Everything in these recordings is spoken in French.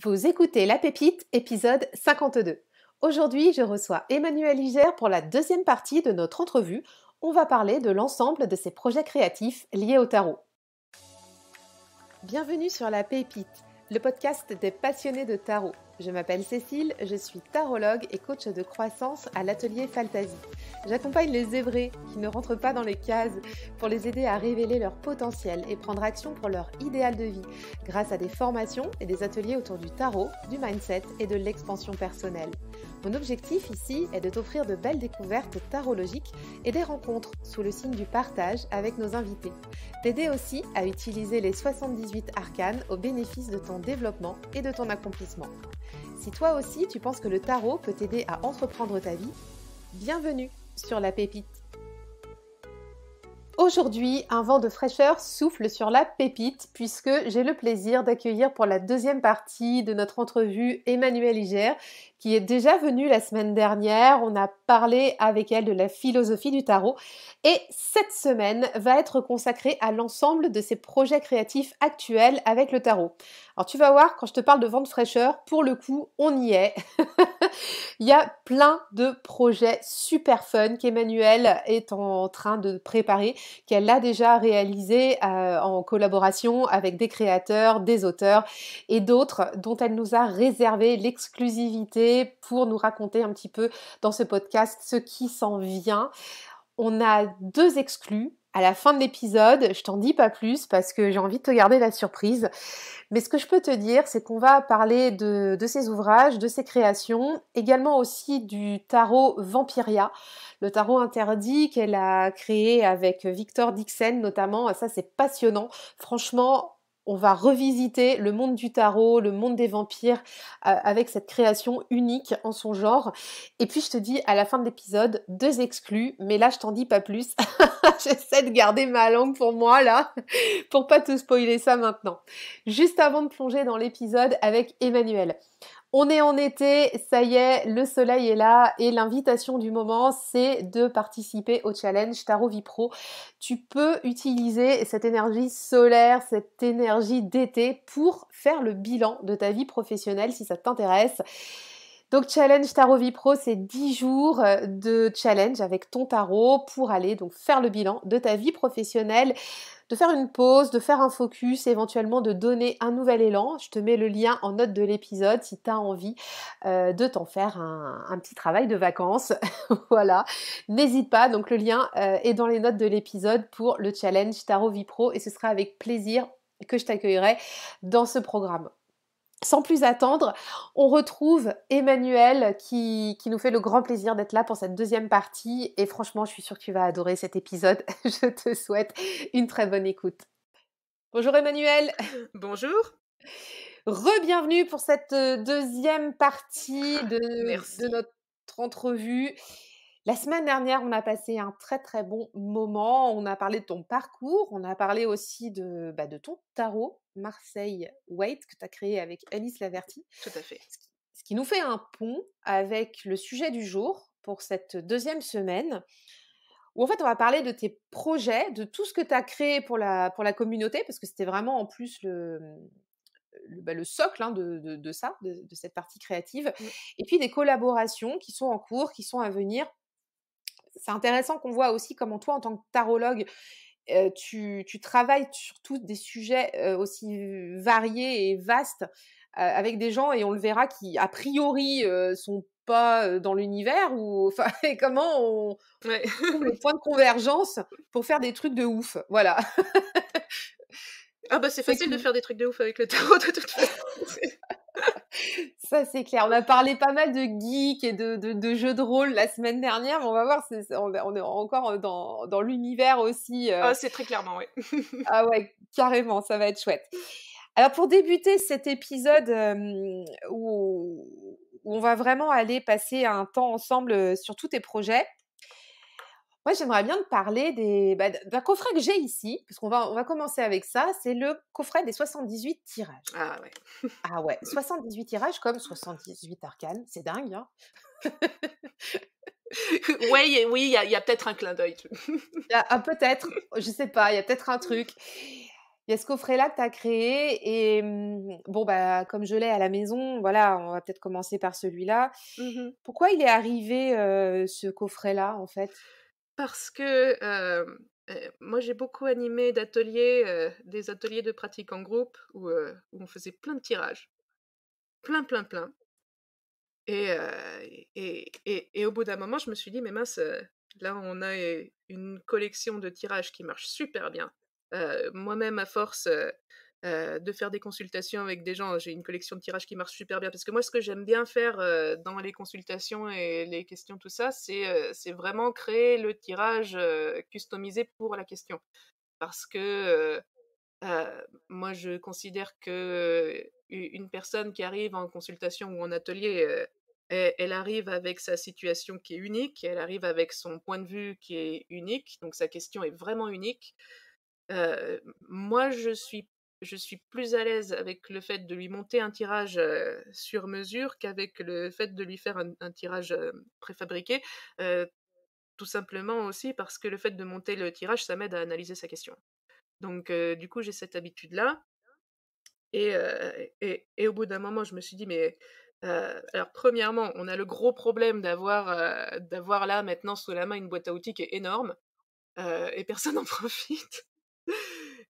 Vous écoutez La Pépite, épisode 52. Aujourd'hui, je reçois Emmanuelle Iger pour la deuxième partie de notre entrevue. On va parler de l'ensemble de ses projets créatifs liés au tarot. Bienvenue sur La Pépite, le podcast des passionnés de tarot. Je m'appelle Cécile, je suis tarologue et coach de croissance à l'atelier Fantasy. J'accompagne les zébrés qui ne rentrent pas dans les cases pour les aider à révéler leur potentiel et prendre action pour leur idéal de vie grâce à des formations et des ateliers autour du tarot, du mindset et de l'expansion personnelle. Mon objectif ici est de t'offrir de belles découvertes tarologiques et des rencontres sous le signe du partage avec nos invités. T'aider aussi à utiliser les 78 arcanes au bénéfice de ton développement et de ton accomplissement. Si toi aussi tu penses que le tarot peut t'aider à entreprendre ta vie, bienvenue sur La Pépite. Aujourd'hui, un vent de fraîcheur souffle sur La Pépite puisque j'ai le plaisir d'accueillir pour la deuxième partie de notre entrevue Emmanuelle Iger qui est déjà venue la semaine dernière. On a parlé avec elle de la philosophie du tarot et cette semaine va être consacrée à l'ensemble de ses projets créatifs actuels avec le tarot. Alors tu vas voir, quand je te parle de vent de fraîcheur, pour le coup, on y est. Il y a plein de projets super fun qu'Emmanuelle est en train de préparer, qu'elle a déjà réalisé en collaboration avec des créateurs, des auteurs et d'autres dont elle nous a réservé l'exclusivité pour nous raconter un petit peu dans ce podcast ce qui s'en vient. On a 2 exclus à la fin de l'épisode, je t'en dis pas plus parce que j'ai envie de te garder la surprise. Mais ce que je peux te dire, c'est qu'on va parler de ses ouvrages, de ses créations, également aussi du tarot Vampiria, le tarot interdit qu'elle a créé avec Victor Dixen notamment. Ça, c'est passionnant. Franchement, on va revisiter le monde du tarot, le monde des vampires avec cette création unique en son genre. Et puis, je te dis à la fin de l'épisode, 2 exclus, mais là, je t'en dis pas plus. J'essaie de garder ma langue pour moi, là, pour pas te spoiler ça maintenant. Juste avant de plonger dans l'épisode avec Emmanuelle. On est en été, ça y est, le soleil est là et l'invitation du moment, c'est de participer au challenge Tarot Vie Pro. Tu peux utiliser cette énergie solaire, cette énergie d'été pour faire le bilan de ta vie professionnelle si ça t'intéresse. Donc Challenge Tarot Vie Pro, c'est 10 jours de challenge avec ton tarot pour aller donc faire le bilan de ta vie professionnelle, de faire une pause, de faire un focus, éventuellement de donner un nouvel élan. Je te mets le lien en note de l'épisode si tu as envie de t'en faire un petit travail de vacances. Voilà, n'hésite pas, donc le lien est dans les notes de l'épisode pour le challenge Tarot Vie Pro et ce sera avec plaisir que je t'accueillerai dans ce programme. Sans plus attendre, on retrouve Emmanuelle qui nous fait le grand plaisir d'être là pour cette deuxième partie et franchement, je suis sûre que tu vas adorer cet épisode. Je te souhaite une très bonne écoute. Bonjour Emmanuelle. Bonjour. Re-bienvenue pour cette deuxième partie de Merci. notre entrevue. La semaine dernière, on a passé un très très bon moment. On a parlé de ton parcours, on a parlé aussi de ton tarot Marseille Waite que tu as créé avec Alice Laverty. Tout à fait. Ce qui nous fait un pont avec le sujet du jour pour cette deuxième semaine, où en fait on va parler de tes projets, de tout ce que tu as créé pour la communauté, parce que c'était vraiment en plus le socle de ça, de cette partie créative, Mmh. et puis des collaborations qui sont en cours, qui sont à venir. C'est intéressant qu'on voit aussi comment toi, en tant que tarologue, tu travailles sur tous des sujets aussi variés et vastes avec des gens, et on le verra, qui a priori sont pas dans l'univers, ou enfin, et comment on Ouais. trouve les points de convergence pour faire des trucs de ouf. Voilà. Ah bah, c'est C'est facile de cool. faire des trucs de ouf avec le tarot de toute façon. Ça, c'est clair. On a parlé pas mal de geeks et de jeux de rôle la semaine dernière, mais on va voir, on est encore dans l'univers aussi. Ah, c'est très clairement, ouais. Ah ouais, carrément, ça va être chouette. Alors pour débuter cet épisode où on va vraiment aller passer un temps ensemble sur tous tes projets, moi j'aimerais bien te parler d'un coffret que j'ai ici, parce on va commencer avec ça, c'est le coffret des 78 tirages. Ah ouais. Ah ouais, 78 tirages comme 78 arcanes, c'est dingue, hein. Ouais, oui, il y a peut-être un clin d'œil. Peut-être, je sais pas, il y a peut-être un truc. Il y a ce coffret-là que tu as créé et bon, bah, comme je l'ai à la maison, voilà, on va peut-être commencer par celui-là. Mmh. Pourquoi il est arrivé, ce coffret-là, en fait? Parce que, moi j'ai beaucoup animé d'ateliers, des ateliers de pratique en groupe où on faisait plein de tirages. Plein, plein, plein et au bout d'un moment, je me suis dit: «Mais mince, là on a, une collection de tirages qui marche super bien». Moi-même à force, de faire des consultations avec des gens, j'ai une collection de tirages qui marche super bien. Parce que moi ce que j'aime bien faire, dans les consultations et les questions tout ça, c'est vraiment créer le tirage, customisé pour la question. Parce que, moi, je considère que, une personne qui arrive en consultation ou en atelier, elle arrive avec sa situation qui est unique, elle arrive avec son point de vue qui est unique, donc sa question est vraiment unique. Moi, je suis plus à l'aise avec le fait de lui monter un tirage, sur mesure qu'avec le fait de lui faire un tirage, préfabriqué, heu, tout simplement aussi parce que le fait de monter le tirage, ça m'aide à analyser sa question. Donc du coup, j'ai cette habitude-là et au bout d'un moment, je me suis dit: «Mais» alors premièrement, on a le gros problème d'avoir là, maintenant, sous la main, une boîte à outils qui est énorme, et personne n'en profite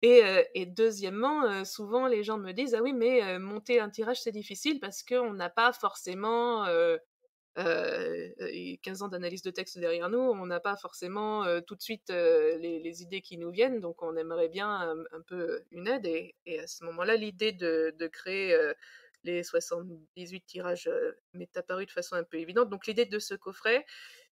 et deuxièmement, souvent les gens me disent: «Ah oui, mais monter un tirage, c'est difficile parce qu'on n'a pas forcément, et 15 ans d'analyse de texte derrière nous, on n'a pas forcément, tout de suite, les idées qui nous viennent, donc on aimerait bien un peu une aide et à ce moment-là, l'idée de créer, les 78 tirages, m'est apparue de façon un peu évidente. Donc l'idée de ce coffret,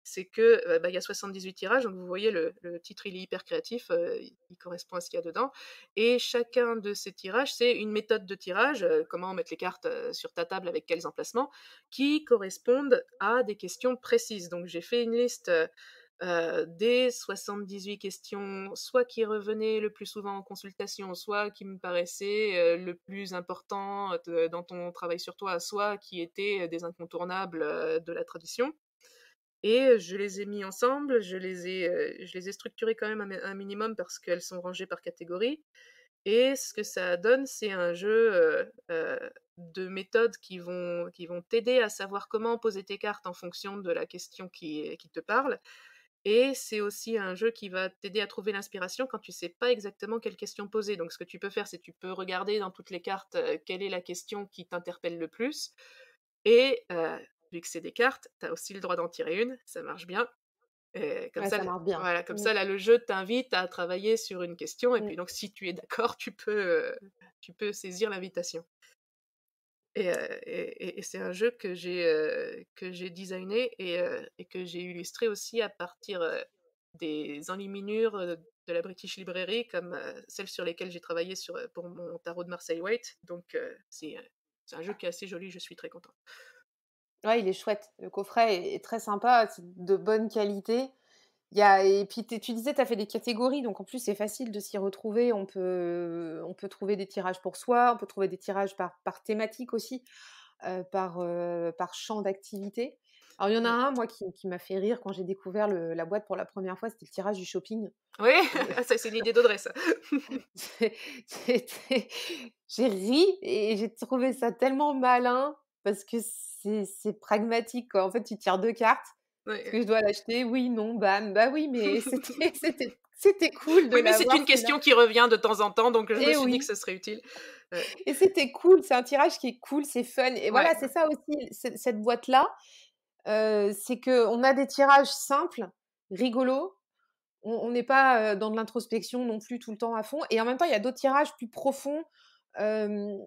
c'est que, bah, il y a 78 tirages, donc vous voyez le titre, il est hyper créatif, il correspond à ce qu'il y a dedans et chacun de ces tirages, c'est une méthode de tirage, comment mettre les cartes, sur ta table avec quels emplacements, qui correspondent à des questions précises. Donc j'ai fait une liste, des 78 questions, soit qui revenaient le plus souvent en consultation, soit qui me paraissaient, le plus important, dans ton travail sur toi, soit qui étaient, des incontournables, de la tradition et je les ai mis ensemble, je les ai structurées quand même un minimum parce qu'elles sont rangées par catégorie et ce que ça donne, c'est un jeu, de méthodes qui vont t'aider à savoir comment poser tes cartes en fonction de la question qui te parle et c'est aussi un jeu qui va t'aider à trouver l'inspiration quand tu sais pas exactement quelle question poser. Donc ce que tu peux faire, c'est tu peux regarder dans toutes les cartes, quelle est la question qui t'interpelle le plus et vu que c'est des cartes, tu as aussi le droit d'en tirer une, ça marche bien et comme Ouais, ça ça l marche bien. voilà, comme Mmh, ça là, le jeu t'invite à travailler sur une question et mmh. puis donc si tu es d'accord, tu peux saisir l'invitation et c'est un jeu que j'ai designé et que j'ai illustré aussi à partir, des enluminures, de la British Library comme, celles sur lesquelles j'ai travaillé pour mon tarot de Marseille Waite donc c'est un jeu qui est assez joli, je suis très contente. Ouais, il est chouette. Le coffret est très sympa, c'est de bonne qualité. Il y a et puis tu disais, tu as fait des catégories, donc en plus, c'est facile de s'y retrouver. On peut trouver des tirages pour soi, on peut trouver des tirages par thématique aussi, par champ d'activité. Alors il y en a Ouais. un, moi, qui m'a fait rire quand j'ai découvert la boîte pour la première fois, c'était le tirage du shopping. Oui, Et ah ça c'est une idée d'Audrey ça. c'était j'ai ri et j'ai trouvé ça tellement malin parce que c'est pragmatique, quoi. En fait, tu tires 2 cartes. Ouais, Est-ce ouais. que je dois l'acheter? Oui, non, bam. Bah oui, mais c'était cool de Oui, mais c'est l'avoir une celui-là. question qui revient de temps en temps, donc je me Et suis dit que oui, ce serait utile. Ouais, et c'était cool, c'est un tirage qui est cool, c'est fun et ouais, voilà, c'est ça aussi, cette boîte-là, c'est qu'on a des tirages simples, rigolos. On n'est pas, dans de l'introspection non plus tout le temps à fond et en même temps, il y a d'autres tirages plus profonds, hem,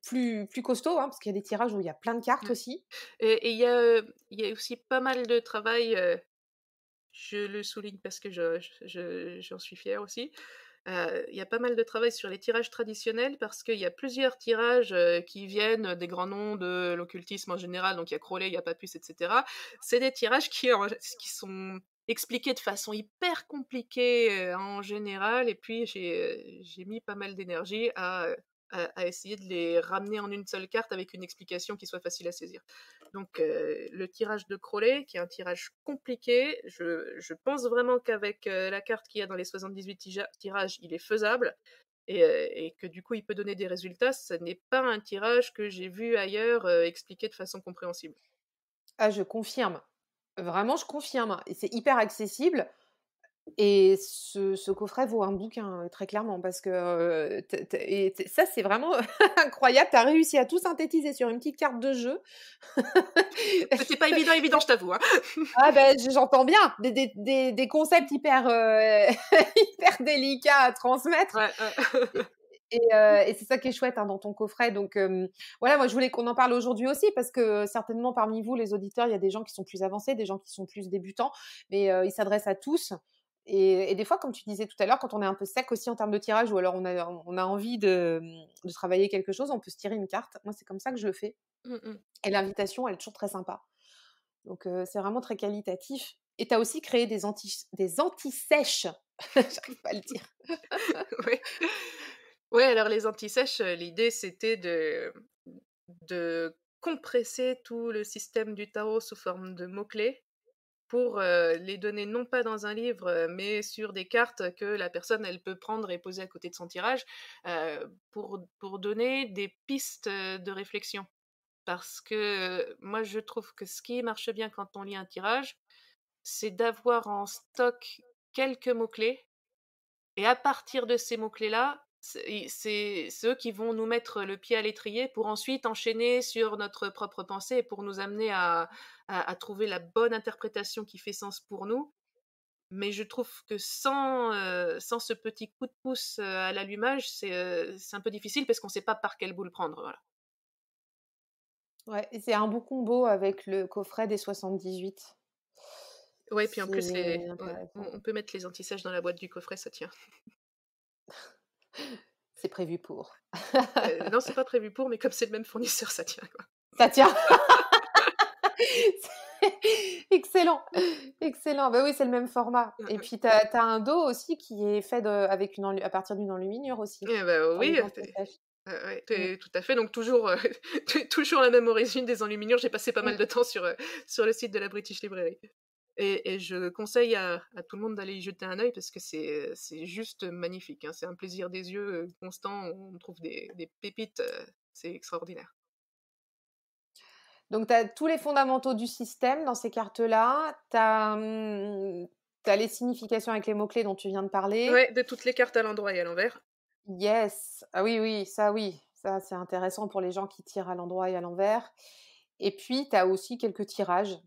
plus costauds, hein, parce qu'il y a des tirages où il y a plein de cartes ouais aussi. et il y a aussi pas mal de travail, je le souligne parce que j'en suis fière aussi. Il y a pas mal de travail sur les tirages traditionnels parce qu'il y a plusieurs tirages, qui viennent des grands noms de l'occultisme en général, donc il y a Crowley, il y a Papus et cetera. C'est des tirages qui sont expliqués de façon hyper compliquée, en général et puis j'ai mis pas mal d'énergie à essayer de les ramener en une seule carte avec une explication qui soit facile à saisir. Donc le tirage de Crowley, qui est un tirage compliqué, je pense vraiment qu'avec, la carte qu'il y a dans les 78 tirages, il est faisable et que du coup, il peut donner des résultats, ce n'est pas un tirage que j'ai vu ailleurs, expliqué de façon compréhensible. Ah, je confirme. Vraiment, je confirme et c'est hyper accessible. Et ce coffret vaut un bouquin, très clairement parce que, ça, c'est vraiment incroyable. Tu as réussi à tout synthétiser sur une petite carte de jeu. C'était pas évident, je t'avoue, hein. Ah ben, j'entends bien, des concepts hyper, hyper délicats à transmettre Ouais, ouais. et c'est ça qui est chouette, hein, dans ton coffret donc voilà, moi je voulais qu'on en parle aujourd'hui aussi parce que certainement parmi vous les auditeurs, il y a des gens qui sont plus avancés, des gens qui sont plus débutants, mais il s'adresse à tous et des fois, comme tu disais tout à l'heure, quand on est un peu sec aussi en termes de tirage ou alors on a envie de travailler quelque chose, on peut se tirer une carte. Moi, c'est comme ça que je le fais Mmh mh. et l'invitation, elle est toujours très sympa. Donc c'est vraiment très qualitatif et tu as aussi créé des anti-sèches. J'arrive pas à le dire. Ouais. Ouais, alors les anti-sèches, l'idée c'était de compresser tout le système du tarot sous forme de mots-clés pour, les donner non pas dans un livre, mais sur des cartes que la personne, elle peut prendre et poser à côté de son tirage, pour donner des pistes, de réflexion. Parce que, moi je trouve que ce qui marche bien quand on lit un tirage, c'est d'avoir en stock quelques mots-clés et à partir de ces mots-clés-là, c'est eux qui vont nous mettre le pied à l'étrier pour ensuite enchaîner sur notre propre pensée et pour nous amener à trouver la bonne interprétation qui fait sens pour nous. Mais je trouve que sans ce petit coup de pouce, à l'allumage, c'est un peu difficile parce qu'on ne sait pas par quelle boule prendre, voilà. Ouais et c'est un beau combo avec le coffret des 78. Ouais, puis en plus C'est ouais, on intéressant. on peut mettre les anti-sèches dans la boîte du coffret, ça tient. C'est prévu pour. Non, c'est pas prévu pour, mais comme c'est le même fournisseur, ça tient, quoi. Ça tient. Excellent, excellent. Bah oui, c'est le même format Mmh et mh. puis tu as un dos aussi qui est fait avec à partir d'une enluminure aussi, Eh bah, pour les oui, anti-sèches. ouais, Mmh. tout à fait, donc toujours, toujours la même origine des enluminures. J'ai passé pas Mmh. mal de temps sur le site de la British Library et je conseille à tout le monde d'aller y jeter un œil parce que c'est juste magnifique, hein. C'est un plaisir des yeux, constant. On trouve des pépites, c'est extraordinaire. Donc tu as tous les fondamentaux du système dans ces cartes-là. Tu as, les significations avec les mots-clés dont tu viens de parler. Ouais, de toutes les cartes à l'endroit et à l'envers. Yes. Ah oui. Ça, c'est intéressant pour les gens qui tirent à l'endroit et à l'envers. Et puis, tu as aussi quelques tirages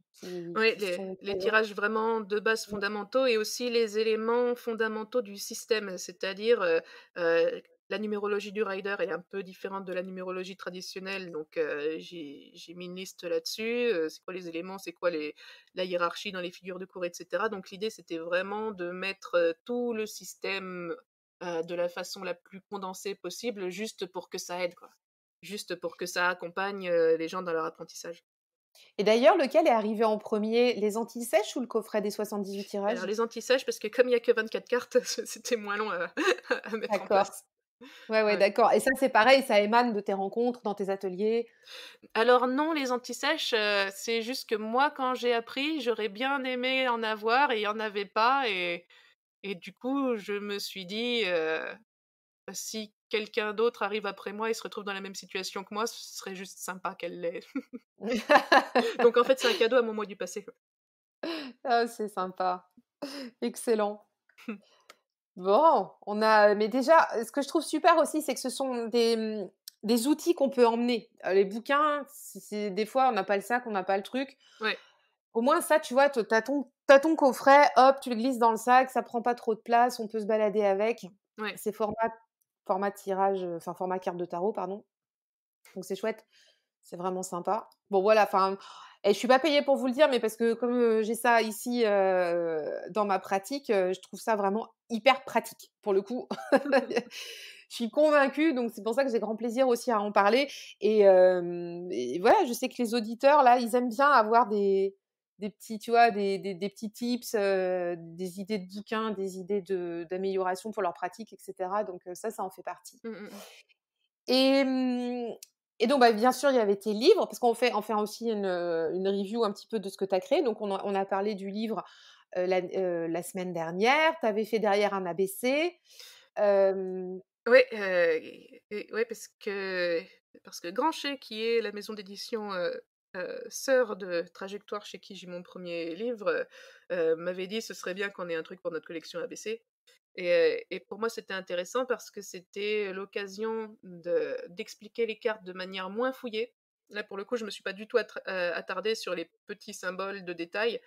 Ouais, qui les sont les tirages vraiment de base mmh, fondamentaux et aussi les éléments fondamentaux du système. C'est-à-dire, la numérologie du rider est un peu différente de la numérologie traditionnelle, donc j'ai mis une liste là-dessus, c'est quoi les éléments, c'est quoi la hiérarchie dans les figures de cour et cetera. Donc l'idée, c'était vraiment de mettre, tout le système, de la façon la plus condensée possible, juste pour que ça aide, quoi. Juste pour que ça accompagne, les gens dans leur apprentissage. et d'ailleurs, lequel est arrivé en premier, les anti-sèches ou le coffret des 78 Alors tirages? les anti-sèches, parce que comme il y a que 24 cartes, c'était moins long à à mettre en D'accord. place. Ouais, Ouais. d'accord et ça, c'est pareil, ça émane de tes rencontres dans tes ateliers? Alors non, les anti-sèches, c'est juste que moi, quand j'ai appris, j'aurais bien aimé en avoir et il y en avait pas et du coup, je me suis dit, «Si quelqu'un d'autre arrive après moi et se retrouve dans la même situation que moi, ce serait juste sympa qu'elle l'ait». Donc en fait, c'est un cadeau à mon moi du passé, quoi. Ah, c'est sympa. Excellent. Bon, mais déjà, ce que je trouve super aussi, c'est que ce sont des outils qu'on peut emmener. Les bouquins, c'est des fois, on n'a pas le sac, on n'a pas le truc. Ouais, Au moins ça, tu vois, tu as ton coffret, hop, tu le glisses dans le sac, ça prend pas trop de place, on peut se balader avec. ouais. C'est format tirage, enfin format carte de tarot, pardon. Donc c'est chouette, c'est vraiment sympa. Bon voilà, enfin et je suis pas payée pour vous le dire, mais parce que comme, j'ai ça ici, dans ma pratique, je trouve ça vraiment hyper pratique, pour le coup. Je suis convaincue, donc c'est pour ça que j'ai grand plaisir aussi à en parler et voilà, je sais que les auditeurs là, ils aiment bien avoir des petits, tu vois, des petits tips, des idées de bouquins, des idées d'amélioration pour leur pratique et cetera, donc ça en fait partie. Mmh mh, mmh. Et et donc bah, bien sûr, il y avait tes livres parce qu'on fait aussi une review un petit peu de ce que tu as créé. Donc on a parlé du livre, la semaine dernière. Tu avais fait derrière un ABC. Ouais, ouais, parce que Grancher, qui est la maison d'édition, sœur de Trajectoire, chez qui j'ai mon premier livre, m'avait dit: «Ce serait bien qu'on ait un truc pour notre collection ABC». Et pour moi, c'était intéressant parce que c'était l'occasion d'expliquer les cartes de manière moins fouillée. Là, pour le coup, je me suis pas du tout attardée sur les petits symboles de détail.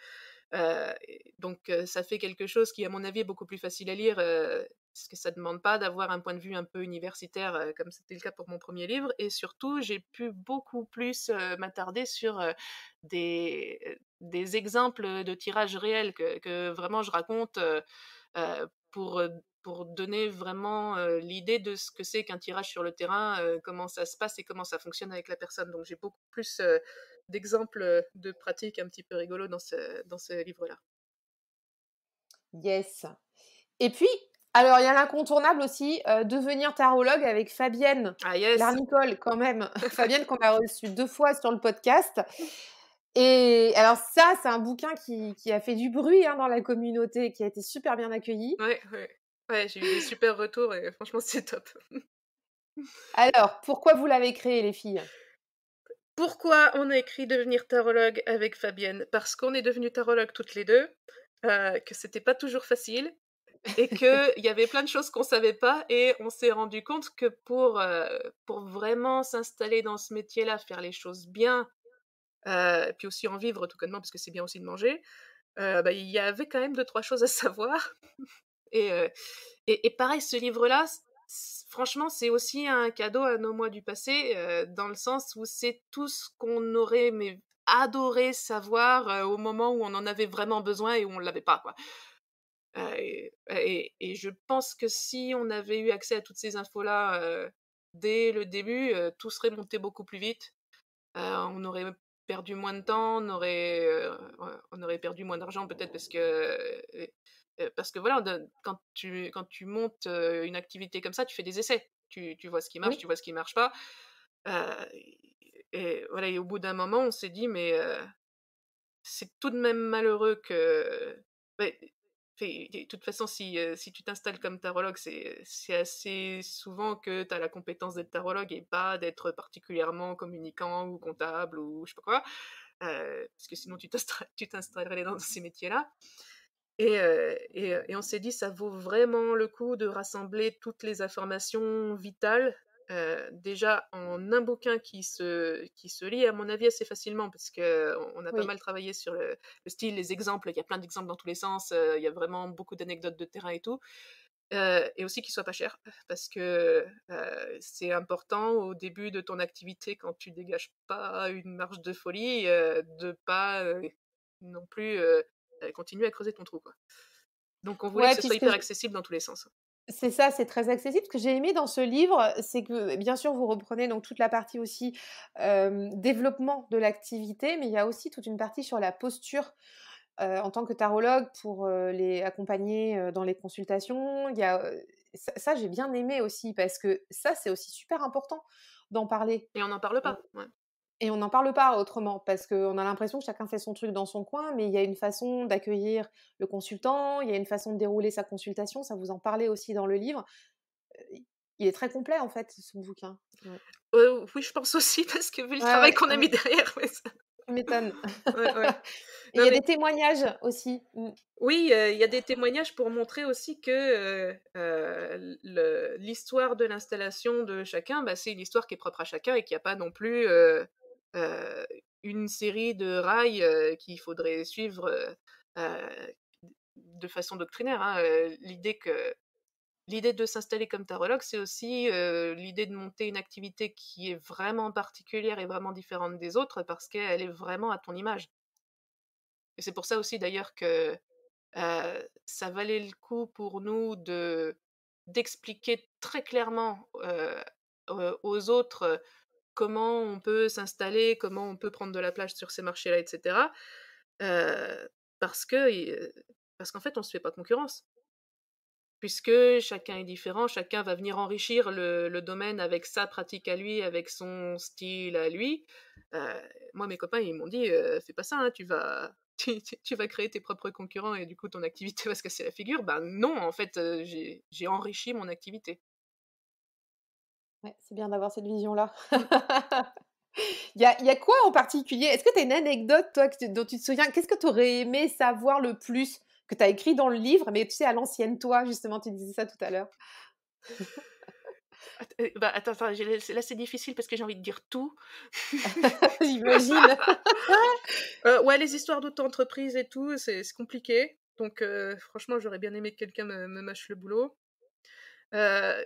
Et donc ça fait quelque chose qui, à mon avis, est beaucoup plus facile à lire, parce que ça demande pas d'avoir un point de vue un peu universitaire, comme c'était le cas pour mon premier livre. Et surtout, j'ai pu beaucoup plus, m'attarder sur, des exemples de tirages réels que vraiment je raconte, pour donner vraiment, l'idée de ce que c'est qu'un tirage sur le terrain, comment ça se passe et comment ça fonctionne avec la personne. Donc j'ai beaucoup plus, d'exemples, de pratiques un petit peu rigolos dans ce livre-là. Yes. Et puis, alors il y a l'incontournable aussi, devenir tarologue avec Fabienne Ah yes! Larnicole quand même. Fabienne qu'on a reçue 2 fois sur le podcast et alors ça, c'est un bouquin qui a fait du bruit, hein, dans la communauté, qui a été super bien accueilli. Ouais, ouais. Ouais, j'ai eu des super retours et franchement, c'est top. Alors, pourquoi vous l'avez créé les filles? Pourquoi on a écrit devenir tarologue avec Fabienne? Parce qu'on est devenues tarologues toutes les 2, que c'était pas toujours facile et qu'il y avait plein de choses qu'on savait pas, et on s'est rendu compte que pour vraiment s'installer dans ce métier-là, faire les choses bien, puis aussi en vivre tout connement parce que c'est bien aussi de manger, bah, il y avait quand même deux trois choses à savoir. Et pareil, ce livre-là, franchement, c'est aussi un cadeau à nos moi du passé, dans le sens où c'est tout ce qu'on aurait mais adoré savoir, au moment où on en avait vraiment besoin et où on l'avait pas, quoi. Et je pense que si on avait eu accès à toutes ces infos-là, dès le début, tout serait monté beaucoup plus vite. On aurait perdu moins de temps, on aurait perdu moins d'argent peut-être parce que voilà, quand tu montes, une activité comme ça, tu fais des essais. Tu vois ce qui marche, tu Oui. vois ce qui marche pas. Heu et voilà, et au bout d'un moment, on s'est dit: «Mais c'est tout de même malheureux que». Ouais, de toute façon, si tu t'installes comme tarologue, c'est assez souvent que tu as la compétence d'être tarologue et pas d'être particulièrement communicant ou comptable ou je sais pas quoi. Parce que sinon tu t'installerais dans ces métiers-là. Et on s'est dit: «Ça vaut vraiment le coup de rassembler toutes les informations vitales, déjà en un bouquin qui se lit à mon avis assez facilement». Parce qu'on a pas Oui. mal travaillé sur le style, les exemples, il y a plein d'exemples dans tous les sens, il y a vraiment beaucoup d'anecdotes de terrain et tout. Et aussi qu'il soit pas cher, parce que, c'est important au début de ton activité quand tu dégages pas une marge de folie, de pas, non plus, continuer à creuser ton trou, quoi. Donc on voulait que Ouais, ce puis soit ce que hyper j accessible dans tous les sens. c'est ça, c'est très accessible. Ce que j'ai aimé dans ce livre, c'est que, bien sûr, vous reprenez donc toute la partie aussi, développement de l'activité, mais il y a aussi toute une partie sur la posture, en tant que tarologue pour, les accompagner, dans les consultations. Il y a, ça j'ai bien aimé aussi parce que ça, c'est aussi super important d'en parler. Et on n'en parle pas, ouais. Et on n'en parle pas autrement parce qu'on a l'impression que chacun fait son truc dans son coin, mais il y a une façon d'accueillir le consultant, il y a une façon de dérouler sa consultation, ça vous en parlez aussi dans le livre. Heu, il est très complet en fait ce bouquin. Ouais. Oui, je pense aussi parce que vu le Ouais, travail ouais, qu'on a ouais, mis derrière, ouais, ça tu m'étonnes. ouais, ouais. Et il Non, y a mais des témoignages aussi. oui, il y a des témoignages pour montrer aussi que, l'histoire de l'installation de chacun, bah, c'est une histoire qui est propre à chacun et qu'il y a pas non plus, heu, une série de rails, qu'il faudrait suivre, heu, de façon doctrinaire, hein. L'idée de s'installer comme tarologue, c'est aussi, l'idée de monter une activité qui est vraiment particulière et vraiment différente des autres parce qu'elle est vraiment à ton image. Et c'est pour ça aussi d'ailleurs que ça valait le coup pour nous d'expliquer très clairement, aux autres, comment on peut s'installer, comment on peut prendre de la place sur ces marchés-là, et cetera. Parce que parce qu'en fait, on se fait pas concurrence. Puisque chacun est différent, chacun va venir enrichir le domaine avec sa pratique à lui, avec son style à lui. Heu, Moi, mes copains, ils m'ont dit: «Fais pas ça, hein, tu vas tu vas créer tes propres concurrents et du coup ton activité va se casser la figure». Ben non, en fait, j'ai enrichi mon activité. Ouais, c'est bien d'avoir cette vision-là. Mmh. Il y a quoi en particulier? Est-ce que tu as une anecdote, toi, dont tu te souviens? Qu'est-ce que tu aurais aimé savoir le plus, que tu as écrit dans le livre, mais tu sais, à l'ancienne toi, justement, tu disais ça tout à l'heure? Bah, attends, là, c'est difficile parce que j'ai envie de dire tout. J'imagine. Ouais, les histoires d'auto-entreprise et tout, c'est compliqué. Donc franchement, j'aurais bien aimé que quelqu'un me mâche le boulot. Heu,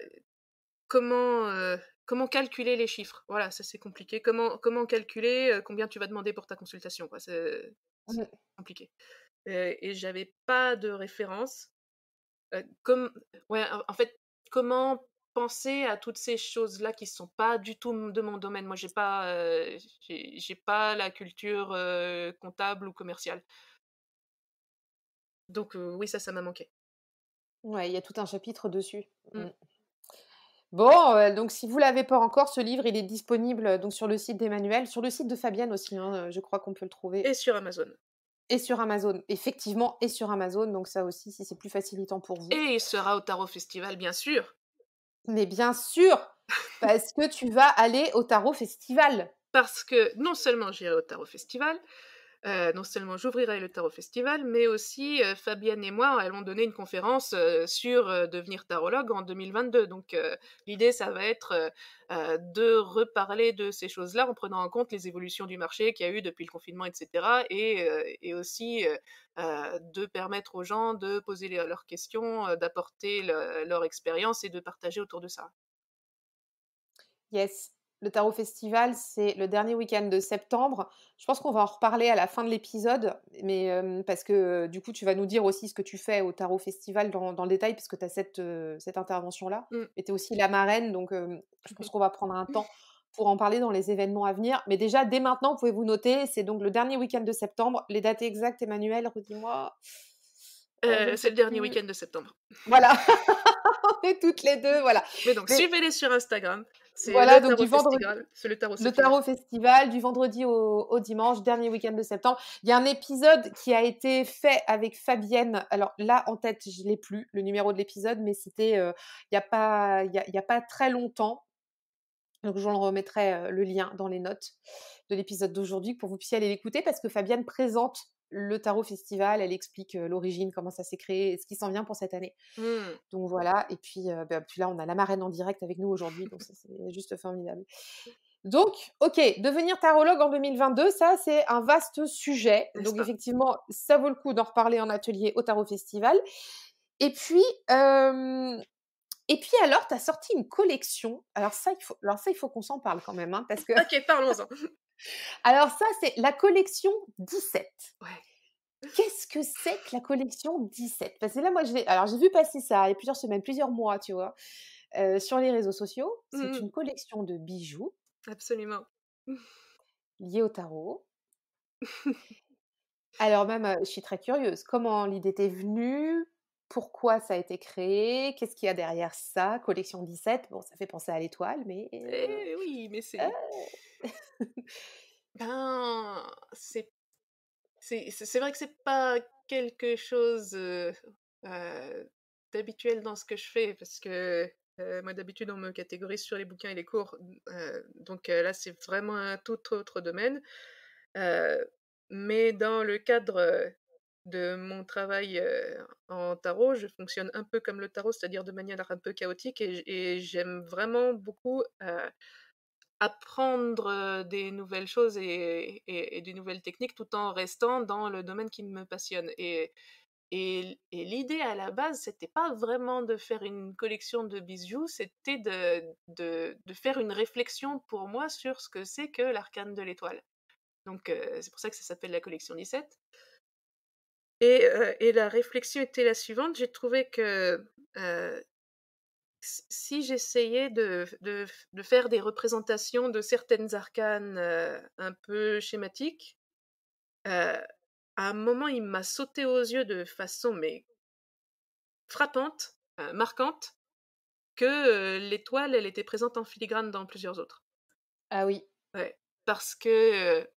comment calculer les chiffres? Voilà, ça, c'est compliqué. Comment calculer, combien tu vas demander pour ta consultation, quoi? C'est Mmh. compliqué. Et j'avais pas de référence. Comme Ouais, en fait, comment penser à toutes ces choses-là qui sont pas du tout de mon domaine? Moi, j'ai pas la culture, comptable ou commerciale. Donc oui, ça m'a manqué. Ouais, il y a tout un chapitre dessus. Mmh. Mmh. Bon, donc si vous l'avez pas encore, ce livre, il est disponible, donc sur le site d'Emmanuel, sur le site de Fabienne aussi, hein, je crois qu'on peut le trouver Et sur Amazon. et sur Amazon. Effectivement et sur Amazon, donc ça aussi, si c'est plus facilitant pour vous. Et il sera au Tarot Festival, bien sûr, Mais bien sûr, parce que tu vas aller au Tarot Festival. parce que non seulement j'irai au Tarot Festival, non seulement j'ouvrirai le Tarot Festival, mais aussi, Fabienne et moi allons donner une conférence, sur, devenir tarologue en 2022. Donc l'idée, ça va être, de reparler de ces choses-là en prenant en compte les évolutions du marché qu'il y a eu depuis le confinement et cetera et aussi, de permettre aux gens de poser leurs questions, d'apporter leur expérience et de partager autour de ça. Yes, le Tarot Festival, c'est le dernier week-end de septembre. Je pense qu'on va en reparler à la fin de l'épisode, mais parce que, du coup, tu vas nous dire aussi ce que tu fais au Tarot Festival dans le détail, puisque tu as cette intervention-là. Mmh. Et tu es aussi la marraine, donc je pense qu'on va prendre un temps pour en parler dans les événements à venir. Mais déjà, dès maintenant, vous pouvez vous noter, c'est donc le dernier week-end de septembre. Les dates exactes, Emmanuel, redis-moi. Je ne C'est sais le dernier plus. week-end de septembre. Voilà, on est toutes les deux, voilà. Mais donc Mais suivez-les sur Instagram, c'est voilà, le donc Tarot du vendredi. Festival, c'est le Tarot Le Festival. Tarot Festival, du vendredi au dimanche, dernier week-end de septembre. Il y a un épisode qui a été fait avec Fabienne. Alors là, en tête, je l'ai plus, le numéro de l'épisode, mais c'était, il y a pas très longtemps. Donc je vous remettrai, le lien dans les notes de l'épisode d'aujourd'hui pour que vous puissiez aller l'écouter parce que Fabienne présente le Tarot Festival. Elle explique, l'origine, comment ça s'est créé et ce qui s'en vient pour cette année. Mmh. Donc voilà et puis, puis là, on a la marraine en direct avec nous aujourd'hui, donc ça, c'est juste formidable. Donc, OK, devenir tarologue en 2022, ça, c'est un vaste sujet. N'est-ce Donc pas? effectivement, ça vaut le coup d'en reparler en atelier au Tarot Festival. Et puis, hem et puis alors, tu as sorti une collection. Alors ça, il faut qu'on s'en parle quand même, hein, parce que OK, parlons-en. alors ça, c'est la collection 17. Ouais. Qu'est-ce que c'est que la collection 17? Parce que là, moi, j'ai vu passer ça il y a plusieurs semaines, plusieurs mois, tu vois, sur les réseaux sociaux. C'est Mmh. une collection de bijoux Absolument. liés au tarot. Alors même, je suis très curieuse. Comment l'idée t'est venue? Pourquoi ça a été créé? Qu'est-ce qu'il y a derrière ça? Collection 17, bon, ça fait penser à l'étoile, mais Eh oui, mais heu, ben, c'est vrai que c'est pas quelque chose, heu, d'habituel dans ce que je fais parce que, moi d'habitude on me catégorise sur les bouquins et les cours, donc là c'est vraiment un tout autre domaine. Heu, mais dans le cadre, de mon travail, en tarot, je fonctionne un peu comme le tarot, c'est-à-dire de manière un peu chaotique et j'aime vraiment beaucoup, apprendre, des nouvelles choses et des nouvelles techniques tout en restant dans le domaine qui me passionne et l'idée à la base, c'était pas vraiment de faire une collection de bijoux, c'était de faire une réflexion pour moi sur ce que c'est que l'arcane de l'étoile. Donc c'est pour ça que ça s'appelle la collection 17 et la réflexion était la suivante. J'ai trouvé que, si j'essayais de faire des représentations de certaines arcanes, un peu schématiques, à un moment, il m'a sauté aux yeux de façon, mais frappante, marquante, que, l'étoile, elle était présente en filigrane dans plusieurs autres. ah oui, Ouais, parce que,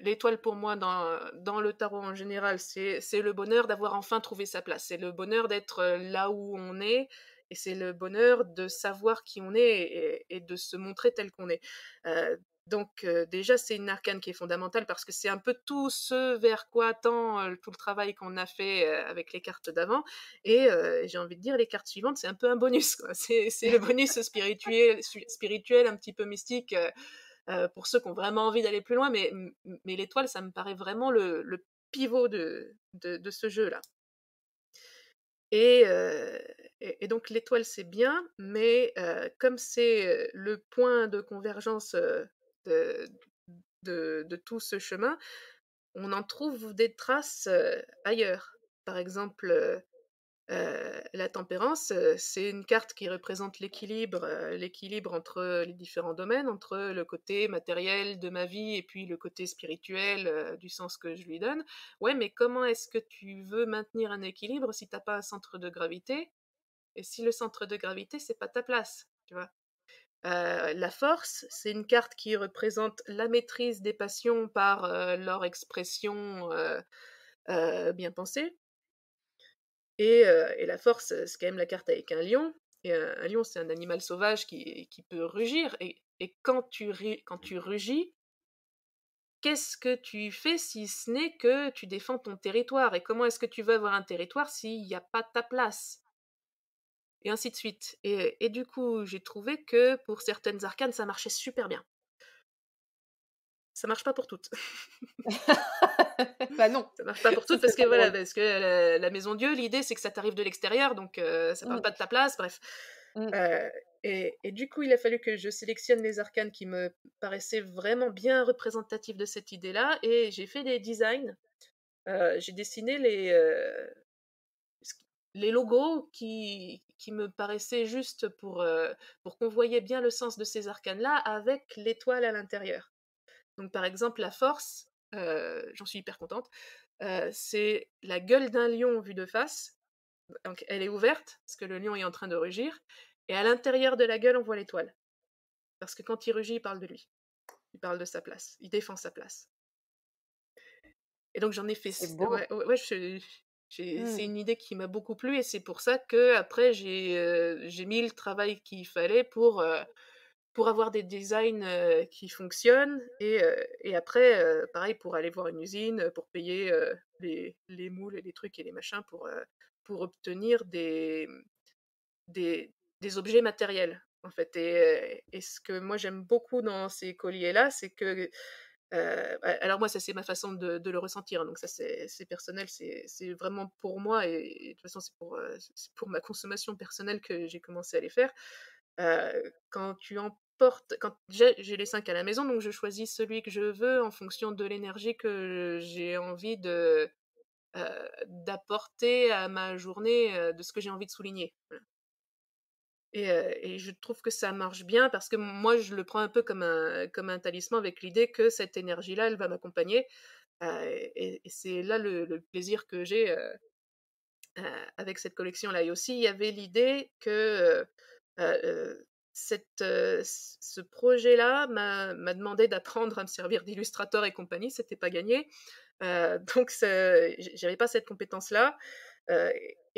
l'étoile pour moi dans le tarot en général, c'est le bonheur d'avoir enfin trouvé sa place. C'est le bonheur d'être, là où on est et c'est le bonheur de savoir qui on est et de se montrer tel qu'on est. Déjà, c'est une arcane qui est fondamentale parce que c'est un peu tout ce vers quoi tend, tout le travail qu'on a fait, avec les cartes d'avant et j'ai envie de dire les cartes suivantes, c'est un peu un bonus, quoi. C'est le bonus spirituel, un petit peu mystique, pour ceux qui ont vraiment envie d'aller plus loin, mais l'étoile, ça me paraît vraiment le pivot de ce jeu-là. Et, heu, et donc l'étoile, c'est bien, mais comme c'est, le point de convergence, de de tout ce chemin, on en trouve des traces, ailleurs. Par exemple, la tempérance, c'est une carte qui représente l'équilibre entre les différents domaines, entre le côté matériel de ma vie et puis le côté spirituel, du sens que je lui donne. Ouais, mais comment est-ce que tu veux maintenir un équilibre si t'as pas un centre de gravité? Et si le centre de gravité, c'est pas ta place, tu vois? La force, c'est une carte qui représente la maîtrise des passions par, leur expression, bien pensée. Et la force, c'est quand même la carte avec un lion et un lion, c'est un animal sauvage qui peut rugir et quand tu rugis, qu'est-ce que tu fais si ce n'est que tu défends ton territoire? Et comment est-ce que tu veux avoir un territoire s'il y a pas ta place? Et ainsi de suite. Et du coup, j'ai trouvé que pour certaines arcanes, ça marchait super bien. Ça marche pas pour toutes. Bah non, Ça marche pas pour ce toutes serait parce que pas voilà, drôle. parce que la maison Dieu, l'idée, c'est que ça t'arrive de l'extérieur, donc ça parle Mmh, pas de ta place, bref. mmh. Heu et du coup, il a fallu que je sélectionne les arcanes qui me paraissaient vraiment bien représentatifs de cette idée-là et j'ai fait des designs. J'ai dessiné ce qui les logos qui me paraissaient justes pour qu'on voyait bien le sens de ces arcanes-là avec l'étoile à l'intérieur. Donc par exemple, la force, j'en suis hyper contente, c'est la gueule d'un lion vue de face, donc elle est ouverte, parce que le lion est en train de rugir et à l'intérieur de la gueule, on voit l'étoile. Parce que quand il rugit, il parle de lui. Il parle de sa place. Il défend sa place. Et donc j'en ai fait C'est c beau. ouais, ouais, ouais, c'est Mmh. une idée qui m'a beaucoup plu et c'est pour ça qu'après j'ai mis le travail qu'il fallait pour avoir des designs, qui fonctionnent et après, pareil pour aller voir une usine, pour payer, les moules et les trucs et les machins pour obtenir des objets matériels, en fait et ce que moi j'aime beaucoup dans ces colliers-là, c'est que, alors moi ça c'est ma façon de le ressentir, hein, donc ça c'est personnel, c'est vraiment pour moi et de toute façon c'est pour ma consommation personnelle que j'ai commencé à les faire. Quand tu emportes quand j'ai les 5 à la maison, donc je choisis celui que je veux en fonction de l'énergie que j'ai envie d'apporter à ma journée, de ce que j'ai envie de souligner. Voilà. Et je trouve que ça marche bien parce que moi, je le prends un peu comme un talisman avec l'idée que cette énergie-là, elle va m'accompagner, et c'est là le plaisir que j'ai, avec cette collection-là et aussi il y avait l'idée que, ce projet-là m'a demandé d'apprendre à me servir d'illustrateur et compagnie, c'était pas gagné. Donc j'avais pas cette compétence-là,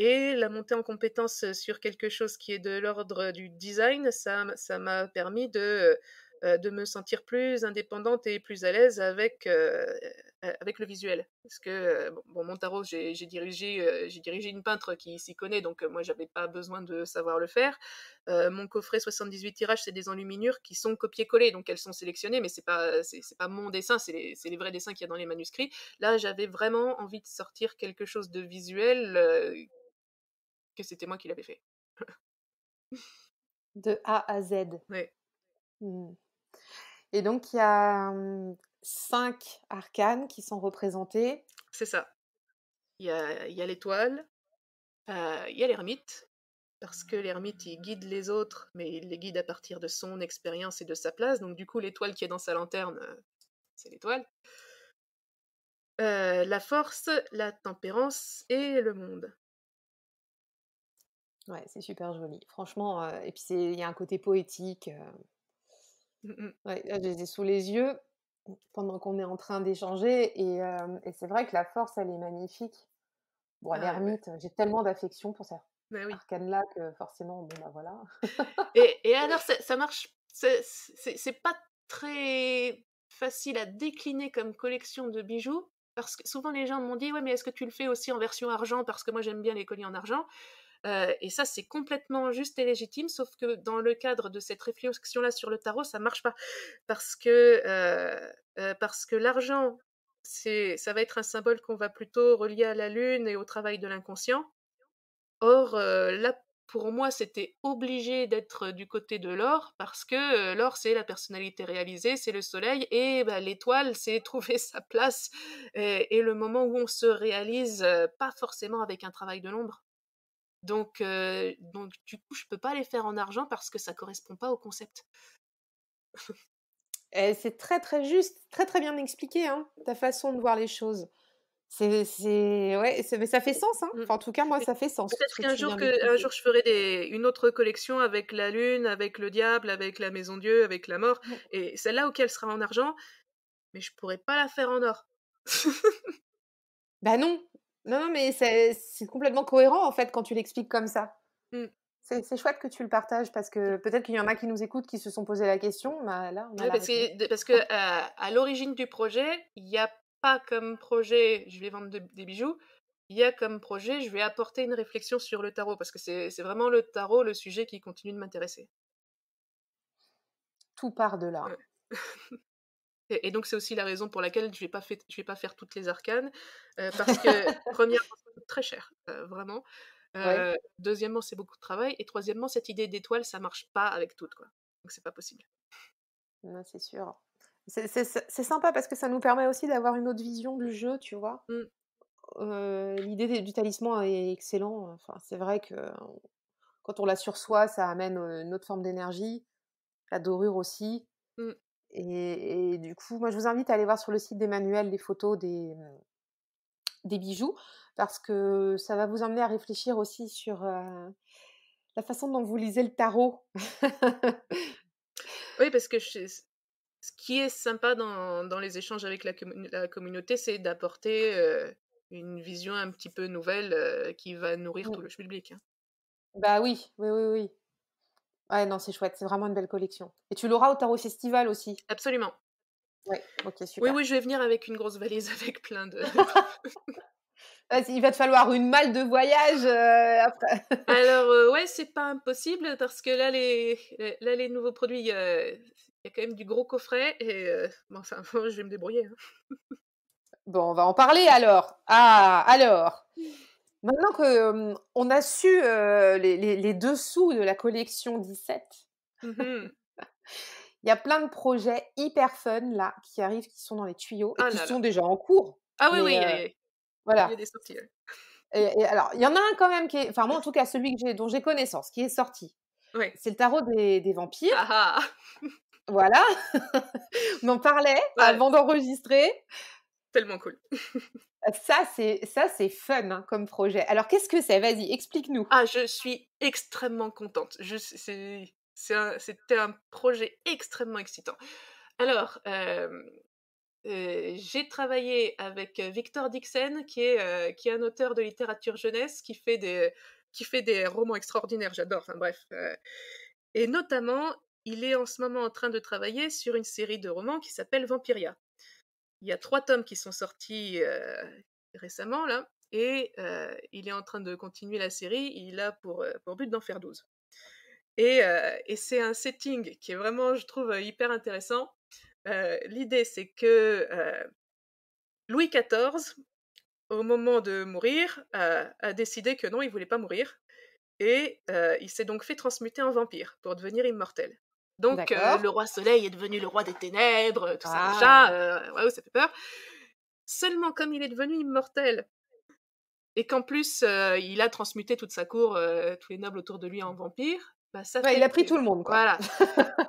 et la montée en compétence, sur quelque chose qui est de l'ordre du design, ça m'a permis de me sentir plus indépendante et plus à l'aise avec le visuel. Parce que, bon mon tarot, j'ai dirigé une peintre qui s'y connaît, donc moi j'avais pas besoin de savoir le faire. Mon coffret 78 tirages, c'est des enluminures qui sont copiées-collées, donc elles sont sélectionnées, mais c'est pas mon dessin, c'est les vrais dessins qu'il y a dans les manuscrits. Là, j'avais vraiment envie de sortir quelque chose de visuel, que c'était moi qui l'avais fait. De A à Z. Ouais, Mmh. Et donc il y a, 5 arcanes qui sont représentés. c'est ça. Il y a l'étoile, il y a l'ermite, parce que l'ermite, il guide les autres, mais il les guide à partir de son expérience et de sa place, donc du coup, l'étoile qui est dans sa lanterne, c'est l'étoile. La force, la tempérance et le monde. Ouais, c'est super joli. Franchement, et puis il y a un côté poétique, Mmh mh. ouais, là, je les ai sous les yeux pendant qu'on est en train d'échanger et c'est vrai que la force, elle est magnifique. Bon, Ah ouais. l'ermite, j'ai tellement d'affection pour ça. Bah oui. Arcane-Lac, forcément, bon, bah, voilà. Et alors ça marche, c'est pas très facile à décliner comme collection de bijoux, parce que souvent les gens m'ont dit: «Ouais, mais est-ce que tu le fais aussi en version argent?» parce que moi j'aime bien les colliers en argent. Et ça, c'est complètement juste et légitime, sauf que dans le cadre de cette réflexion-là sur le tarot, ça marche pas. Parce que l'argent, ça va être un symbole qu'on va plutôt relier à la lune et au travail de l'inconscient. Or, là, pour moi, c'était obligé d'être du côté de l'or parce que, l'or, c'est la personnalité réalisée, c'est le soleil et bah, l'étoile, c'est trouver sa place et le moment où on se réalise, pas forcément avec un travail de l'ombre. Donc du coup, je peux pas les faire en argent parce que ça correspond pas au concept. Et c'est très, très juste, très, très bien expliqué, hein, ta façon de voir les choses. Ouais, mais ça fait sens, hein. Mmh. Enfin, en tout cas, moi, Et ça fait sens, ce peut-être que qu'un tu jour viens un d'expliquer. jour je ferai une autre collection avec la lune, avec le diable, avec la maison Dieu, avec la mort Mmh. et celle-là, OK, elle sera en argent, mais je pourrais pas la faire en or. Bah, non. Non, non, mais c'est complètement cohérent, en fait, quand tu l'expliques comme ça. Mmh. C'est chouette que tu le partages parce que peut-être qu'il y en a qui nous écoutent qui se sont posé la question, bah, là, on a Ouais, la réponse. parce que, à l'origine du projet, il y a pas comme projet: «Je vais vendre des bijoux», il y a comme projet: «Je vais apporter une réflexion sur le tarot», parce que c'est vraiment le tarot, le sujet qui continue de m'intéresser. Tout part de là. Ouais. Et donc c'est aussi la raison pour laquelle je vais pas faire toutes les arcanes, parce que premièrement, ça coûte très cher, vraiment. Ouais, 2°, c'est beaucoup de travail et troisièmement, cette idée d'étoile, ça marche pas avec toutes, quoi. Donc c'est pas possible. non, c'est sûr. C'est sympa parce que ça nous permet aussi d'avoir une autre vision du jeu, tu vois? Mmh, L'idée du talisman est excellent, enfin, c'est vrai que quand on l'a sur soi, ça amène, une autre forme d'énergie, la dorure aussi mmh. et du coup, moi, je vous invite à aller voir sur le site d'Emmanuel les photos des bijoux parce que ça va vous emmener à réfléchir aussi sur, la façon dont vous lisez le tarot. Oui, parce que ce qui est sympa dans les échanges avec la communauté, c'est d'apporter, une vision un petit peu nouvelle, qui va nourrir Mmh. tout le public, hein. Bah oui, oui, oui, oui. Ouais, non, c'est chouette, c'est vraiment une belle collection et tu l'auras au Tarot Festival aussi? Absolument. Ouais, OK, Oui, super. oui, je vais venir avec une grosse valise avec plein de Vas-y, il va te falloir une malle de voyage, après. Alors, ouais, c'est pas impossible parce que là, les nouveaux produits, il y a quand même du gros coffret et bon, enfin, je vais me débrouiller, hein. Bon, on va en parler alors. Ah, alors, maintenant que, on a su, les dessous de la collection 17, Mmh mh. il y a plein de projets hyper fun là, qui arrivent, qui sont dans les tuyaux et Ah qui là là. sont déjà en cours. Ah oui, oui, Mais, il y a voilà des sorties, ouais. et alors, il y en a un quand même qui est enfin moi en tout cas celui que j'ai dont j'ai connaissance, qui est sorti. Ouais. C'est le tarot des vampires, Ah ah! voilà. On en parlait Ouais, avant d'enregistrer. tellement cool. Ça c'est fun, hein, comme projet. Alors qu'est-ce que c'est? Vas-y, explique-nous. Ah, je suis extrêmement contente. C'était un projet extrêmement excitant. Alors, j'ai travaillé avec, Victor Dixon qui est un auteur de littérature jeunesse qui fait des romans extraordinaires, j'adore, enfin bref, et notamment, il est en ce moment en train de travailler sur une série de romans qui s'appelle Vampiria. Il y a 3 tomes qui sont sortis, récemment là et il est en train de continuer la série. Il a pour but d'en faire 12 et c'est un setting qui est vraiment, je trouve, hyper intéressant. L'idée, c'est que, Louis XIV, au moment de mourir, a décidé que non, il voulait pas mourir et il s'est donc fait transmuter en vampire pour devenir immortel. Donc D'accord. le roi Soleil est devenu le roi des ténèbres, tout ça machin, Ah! waouh, ça fait peur. Seulement comme il est devenu immortel et qu'en plus, il a transmuté toute sa cour, tous les nobles autour de lui en vampires, bah, ça Ouais, il fait a que pris tout le monde, quoi. voilà,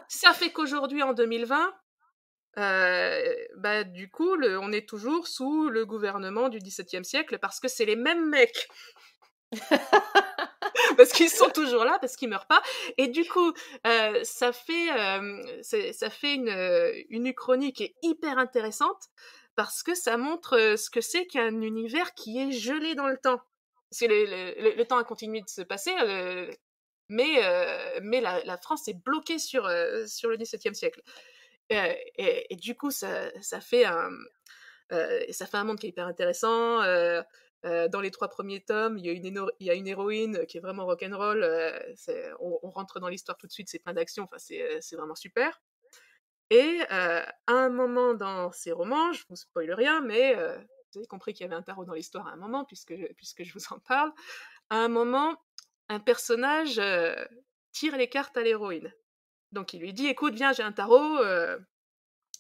ça fait qu'aujourd'hui en 2020, bah, du coup, on est toujours sous le gouvernement du XVIIe siècle parce que c'est les mêmes mecs, parce qu'ils sont toujours là, parce qu'ils meurent pas et du coup, ça fait une uchronie qui est hyper intéressante parce que ça montre, ce que c'est qu'un univers qui est gelé dans le temps. parce que le temps a continué de se passer, mais la France est bloquée sur le XVIIe siècle. Et du coup, ça fait un monde qui est hyper intéressant. Dans les 3 premiers tomes, il y a une héroïne qui est vraiment rock'n'roll. On rentre dans l'histoire tout de suite, c'est plein d'action. Enfin, c'est vraiment super. Et à un moment dans ces romans, je vous spoile rien, mais vous avez compris qu'il y avait un tarot dans l'histoire à un moment, puisque je vous en parle. À un moment, un personnage tire les cartes à l'héroïne. Donc il lui dit, écoute, viens, j'ai un tarot,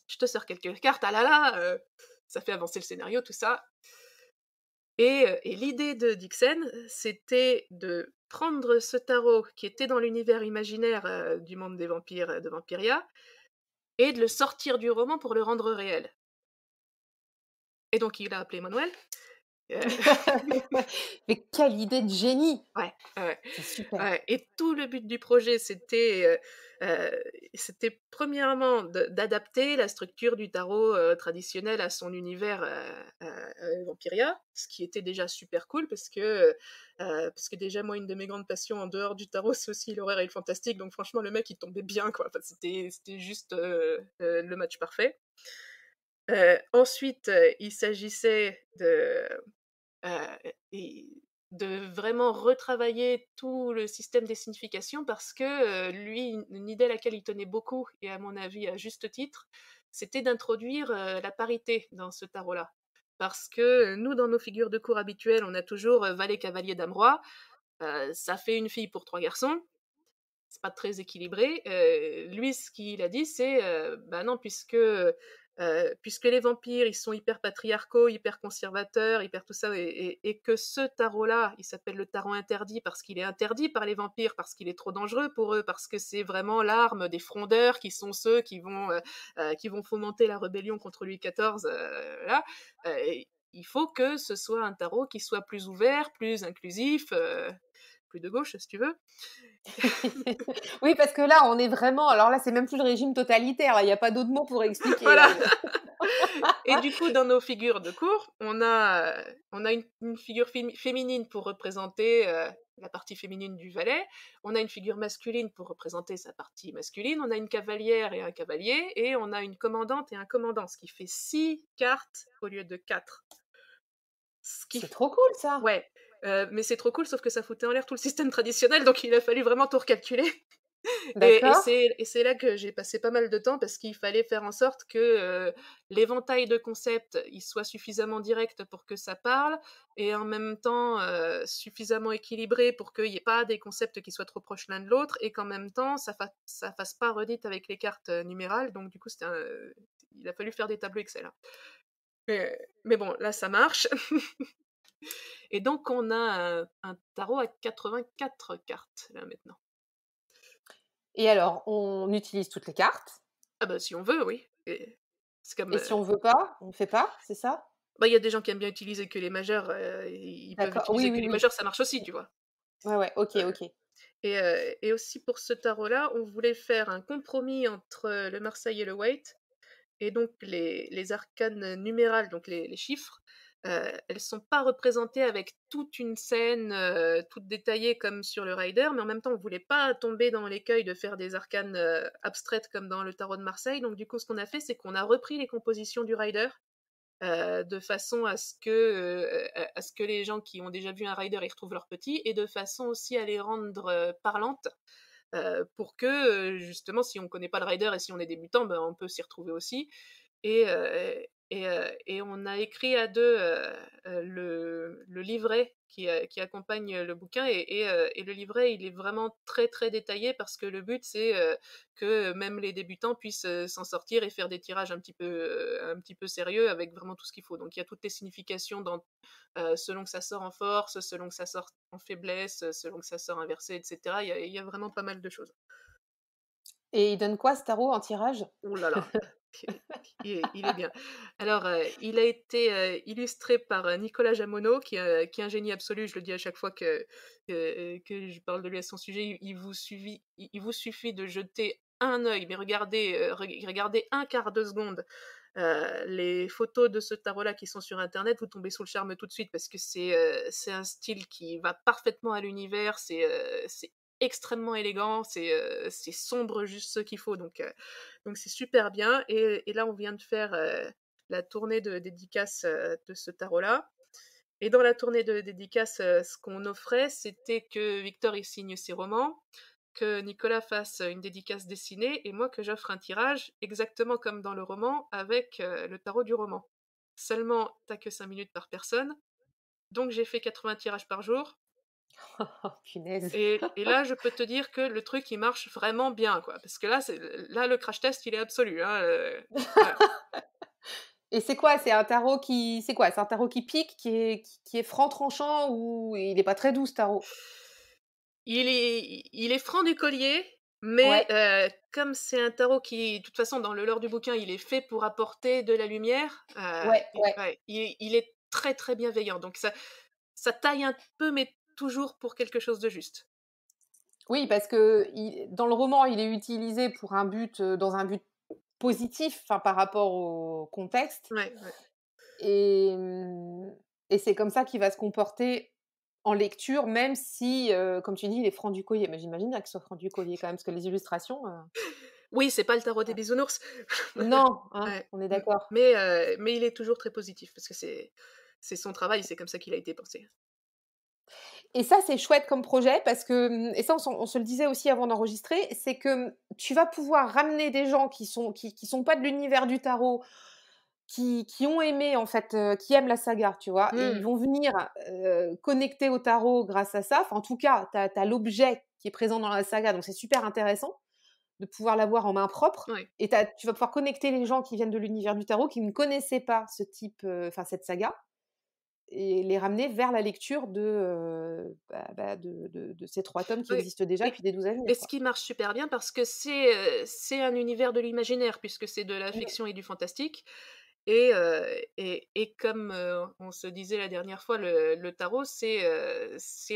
je te sors quelques cartes, ah là là, ça fait avancer le scénario, tout ça. Et l'idée de Dixon, c'était de prendre ce tarot qui était dans l'univers imaginaire du monde des vampires, de Vampiria, et de le sortir du roman pour le rendre réel. Et donc il a appelé Manuel. Euh, Mais quelle idée de génie! ouais, ouais, C'est super. ouais. Et tout le but du projet, c'était premièrement d'adapter la structure du tarot traditionnel à son univers Vampiria, ce qui était déjà super cool parce que déjà moi une de mes grandes passions en dehors du tarot c'est aussi l'horreur et le fantastique, donc franchement le mec il tombait bien quoi. Enfin, c'était juste le match parfait. Ensuite, il s'agissait et de vraiment retravailler tout le système des significations parce que lui, une idée à laquelle il tenait beaucoup, et à mon avis à juste titre, c'était d'introduire la parité dans ce tarot-là. Parce que nous, dans nos figures de cour habituelles, on a toujours valet, cavalier, dame, roi. Ça fait une fille pour 3 garçons. C'est pas très équilibré. Lui, ce qu'il a dit, c'est bah non, puisque les vampires, ils sont hyper patriarcaux, hyper conservateurs, hyper tout ça, et que ce tarot-là, il s'appelle le tarot interdit parce qu'il est interdit par les vampires, parce qu'il est trop dangereux pour eux, parce que c'est vraiment l'arme des frondeurs qui sont ceux qui vont fomenter la rébellion contre Louis XIV. Là, il faut que ce soit un tarot qui soit plus ouvert, plus inclusif, plus de gauche, si tu veux. Oui, parce que là, on est vraiment alors là, c'est même plus le régime totalitaire, là, il y a pas d'autre mot pour expliquer, là. Voilà. Et du coup, dans nos figures de cour, on a une figure féminine pour représenter la partie féminine du valet, on a une figure masculine pour représenter sa partie masculine, on a une cavalière et un cavalier, et on a une commandante et un commandant, ce qui fait 6 cartes au lieu de 4. Ce qui... C'est trop cool ça! Ouais, mais c'est trop cool, sauf que ça foutait en l'air tout le système traditionnel, donc il a fallu vraiment tout recalculer. Et D'accord. c'est là que j'ai passé pas mal de temps parce qu'il fallait faire en sorte que l'éventail de concepts il soit suffisamment direct pour que ça parle et en même temps suffisamment équilibré pour qu'il n'y ait pas des concepts qui soient trop proches l'un de l'autre et qu'en même temps ça fasse pas redite avec les cartes numérales. Donc du coup, il a fallu faire des tableaux Excel, hein. Mais bon, là ça marche. Et donc on a un tarot à 84 cartes là maintenant. Et alors, on utilise toutes les cartes Ah bah si on veut, oui. Et c'est comme et si on veut pas, on fait pas, c'est ça? bah, il y a des gens qui aiment bien utiliser que les majeurs, ils peuvent D'accord, oui, utiliser que oui, les oui. majeurs, ça marche aussi, tu vois? Ouais, ouais, OK, Heu OK. et aussi pour ce tarot-là, on voulait faire un compromis entre le Marseille et le Waite, et donc les arcanes numérales, donc les chiffres, elles sont pas représentées avec toute une scène, toute détaillée comme sur le Rider, mais en même temps, on voulait pas tomber dans l'écueil de faire des arcanes, abstraites comme dans le tarot de Marseille. Donc du coup, ce qu'on a fait, c'est qu'on a repris les compositions du Rider, de façon à ce que les gens qui ont déjà vu un rider y retrouvent leur petit, et de façon aussi à les rendre parlantes, pour que justement si on connaît pas le rider et si on est débutant, ben, on peut s'y retrouver aussi. Et on a écrit à deux le livret qui accompagne le bouquin, et le livret il est vraiment très très détaillé parce que le but c'est que même les débutants puissent s'en sortir et faire des tirages un petit peu sérieux avec vraiment tout ce qu'il faut. Donc il y a toutes les significations selon que ça sort en force, selon que ça sort en faiblesse, selon que ça sort inversé, etc. Il y a vraiment pas mal de choses. Et il donne quoi ce tarot en tirage? Oh là là, il est bien. Alors, il a été illustré par Nicolas Jamono, qui est un génie absolu. Je le dis à chaque fois que je parle de lui à son sujet. Il vous suffit de jeter un œil, mais regardez un quart de seconde Les photos de ce tarot-là qui sont sur internet, vous tombez sous le charme tout de suite parce que c'est un style qui va parfaitement à l'univers, c'est extrêmement élégant, c'est sombre juste ce qu'il faut donc c'est super bien et là on vient de faire, la tournée de dédicaces, de ce tarot-là et dans la tournée de dédicaces, ce qu'on offrait, c'était que Victor, il signe ses romans, que Nicolas fasse une dédicace dessinée et moi que j'offre un tirage exactement comme dans le roman avec, le tarot du roman. Seulement, tu que 5 minutes par personne, donc j'ai fait 80 tirages par jour Oh punaise. et là, je peux te dire que le truc, il marche vraiment bien, quoi. Parce que là, le crash test, il est absolu, hein, ouais. Et c'est quoi? C'est quoi? C'est un tarot qui pique, qui est franc tranchant ou il est pas très doux ce tarot? Il est franc du collier, mais Ouais, comme c'est un tarot qui de toute façon, dans le lore du bouquin, il est fait pour apporter de la lumière, ouais, et ouais. ouais, il est très, très bienveillant, donc ça taille un peu, mais toujours pour quelque chose de juste. Oui, parce que dans le roman, il est utilisé pour un but, dans un but positif, enfin, par rapport au contexte Ouais, ouais. et mmh et c'est comme ça qu'il va se comporter en lecture, même si, comme tu dis, il est franc du collier. Mais j'imagine bien qu'il soit franc du collier quand même, parce que les illustrations, Oui, c'est pas le tarot des ouais. bisounours. Non, hein, Ouais, on est d'accord. mais il est toujours très positif parce que c'est son travail, c'est comme ça qu'il a été pensé. Et ça, c'est chouette comme projet parce que, et ça, on se le disait aussi avant d'enregistrer, c'est que, tu vas pouvoir ramener des gens qui sont pas de l'univers du tarot, qui ont aimé en fait, qui aiment la saga, tu vois? Et ils Mmh, vont venir, connecter au tarot grâce à ça. Enfin, en tout cas, tu as l'objet qui est présent dans la saga, donc c'est super intéressant de pouvoir l'avoir en main propre ouais. et tu vas pouvoir connecter les gens qui viennent de l'univers du tarot, qui ne connaissaient pas ce type, enfin cette saga et les ramener vers la lecture de ces 3 tomes qui Ouais existent déjà, et puis des 12 à et venir, ce quoi. qui marche super bien parce que c'est un univers de l'imaginaire puisque c'est de la Mmh. fiction et du fantastique et comme, on se disait la dernière fois, le tarot, c'est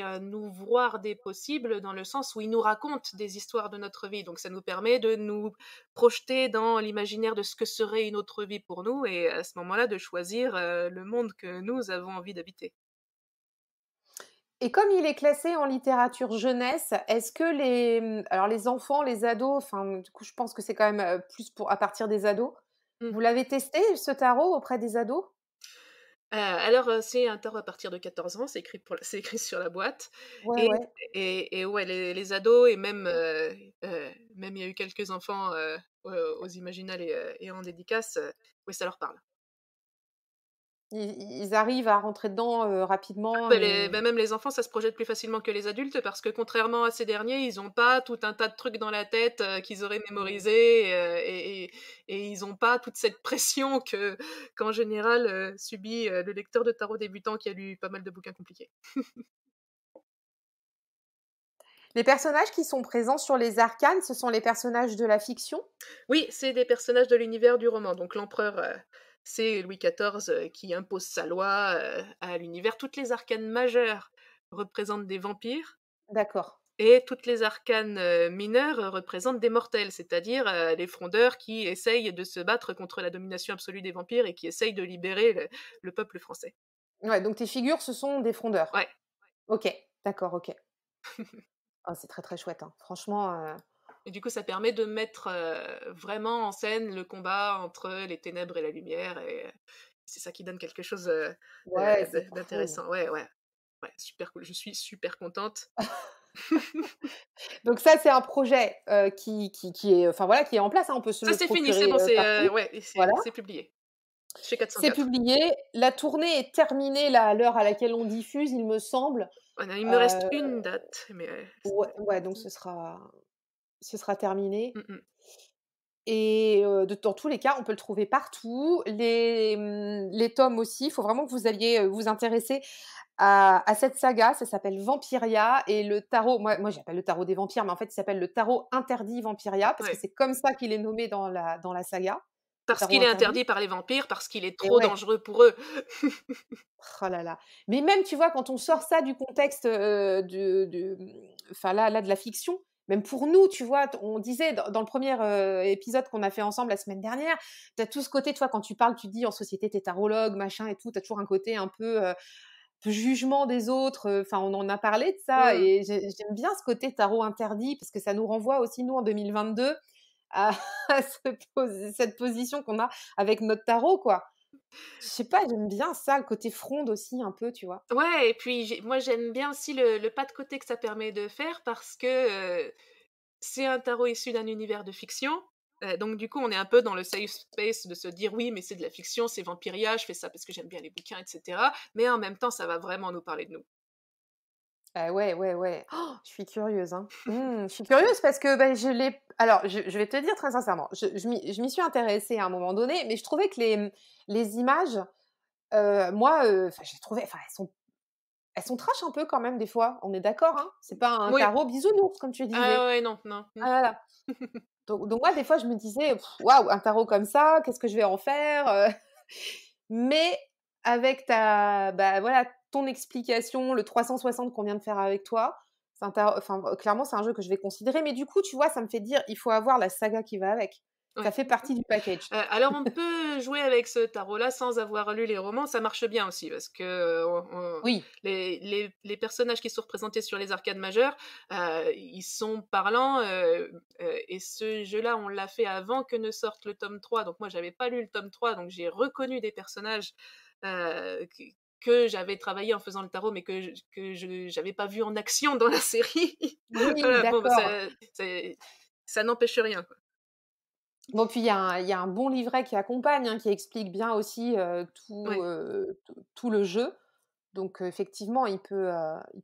un ouvroir des possibles dans le sens où il nous raconte des histoires de notre vie. Donc ça nous permet de nous projeter dans l'imaginaire de ce que serait une autre vie pour nous et à ce moment-là, de choisir, le monde que nous avons envie d'habiter. Et comme il est classé en littérature jeunesse, est-ce que alors les enfants, les ados, enfin, du coup, je pense que c'est quand même, plus pour à partir des ados. Mmh. Vous l'avez testé ce tarot auprès des ados? Alors, c'est un tarot à partir de 14 ans, c'est écrit sur la boîte Ouais, et ouais. et ouais, les ados et même il y a eu quelques enfants, aux Imaginales et en dédicace, oui, ça leur parle. Ils arrivent à rentrer dedans, rapidement Bah, et même les enfants, ça se projette plus facilement que les adultes parce que contrairement à ces derniers, ils ont pas tout un tas de trucs dans la tête, qu'ils auraient mmh. mémorisés, et ils ont pas toute cette pression qu'en général, subit, le lecteur de tarot débutant qui a lu pas mal de bouquins compliqués. Les personnages qui sont présents sur les arcanes, ce sont les personnages de la fiction? Oui, c'est des personnages de l'univers du roman. Donc l'empereur, c'est Louis XIV, qui impose sa loi, à l'univers. Toutes les arcanes majeures représentent des vampires D'accord. et toutes les arcanes, mineures, représentent des mortels, c'est-à-dire, les frondeurs qui essayent de se battre contre la domination absolue des vampires et qui essayent de libérer le peuple français. Ouais, donc tes figures, ce sont des frondeurs? Ouais. OK, d'accord, OK. Ah, c'est très, très chouette, hein. Franchement, Et du coup, ça permet de mettre, vraiment en scène le combat entre les ténèbres et la lumière et c'est ça qui donne quelque chose, ouais, c'est cool. d'intéressant. Ouais, ouais. Ouais, super cool. Je suis super contente. Donc ça, c'est un projet, qui est, enfin voilà, qui est en place, hein, on peut se Ça, le c'est fini, c'est procurer, bon, partout. ouais, et Voilà, c'est publié chez c'est 404. publié. La tournée est terminée là, à l'heure à laquelle on diffuse, il me semble. Voilà, il me Heu, reste une date, mais ouais, ouais, donc ce sera terminé mmh mh. et dans tous les cas, on peut le trouver partout. Les tomes aussi, il faut vraiment que vous alliez, vous intéresser à cette saga. Ça s'appelle Vampiria et le tarot, moi j'appelle le tarot des vampires, mais en fait, il s'appelle le tarot interdit Vampiria parce que Ouais. c'est comme ça qu'il est nommé dans la saga, le Parce tarot qu'il est interdit. interdit par les vampires, parce qu'il est Et trop ouais, dangereux pour eux. oh là là. Mais même, tu vois, quand on sort ça du contexte, enfin là, de la fiction, même pour nous, tu vois? On disait dans le premier épisode qu'on a fait ensemble la semaine dernière, tu as tout ce côté, toi, quand tu parles, tu dis: «En société, tu es tarologue, machin et tout», tu as toujours un côté un peu jugement des autres, enfin, on en a parlé de ça Mmh. et j'aime bien ce côté tarot interdit parce que ça nous renvoie aussi, nous, en 2022 à à cette position qu'on a avec notre tarot, quoi. Je sais pas, j'aime bien ça, le côté fronde aussi un peu, tu vois? Ouais et puis moi j'aime bien aussi le pas de côté que ça permet de faire parce que, c'est un tarot issu d'un univers de fiction, donc du coup, on est un peu dans le safe space de se dire: «Oui, mais c'est de la fiction, c'est Vampiria, je fais ça parce que j'aime bien les bouquins et cetera», mais en même temps, ça va vraiment nous parler de nous. Ah ouais, ouais, ouais. Oh, je suis curieuse, hein. Je suis curieuse parce que, bah, je l'ai alors je vais te dire très sincèrement, je m'y suis intéressée à un moment donné, mais je trouvais que les images, moi, enfin, j'ai trouvé enfin, elles sont trash un peu quand même des fois, on est d'accord, hein? C'est pas un Oui. tarot bisounours comme tu Ah disais. ouais, non, non. Ah voilà. Donc moi, des fois, je me disais: «Waouh, un tarot comme ça, qu'est-ce que je vais en faire?» Mais avec bah, voilà, ton explication, le 360 qu'on vient de faire avec toi, c'est un tarot enfin, clairement, c'est un jeu que je vais considérer. Mais du coup, tu vois, ça me fait dire: «Il faut avoir la saga qui va avec». Ça Ouais. fait partie du package. Alors on peut jouer avec ce tarot-là sans avoir lu les romans, ça marche bien aussi parce que, Oui. les personnages qui sont représentés sur les arcades majeures, ils sont parlants, et ce jeu-là, on l'a fait avant que ne sorte le tome 3. Donc moi, j'avais pas lu le tome 3, donc j'ai reconnu des personnages, que j'avais travaillé en faisant le tarot, mais que je j'avais pas vu en action dans la série. Oui, Voilà, bon, bah, d'accord. ça n'empêche rien, quoi. Bon, puis il y a un bon livret qui accompagne, hein, qui explique bien aussi, Ouais. tout le jeu. Donc effectivement, il peut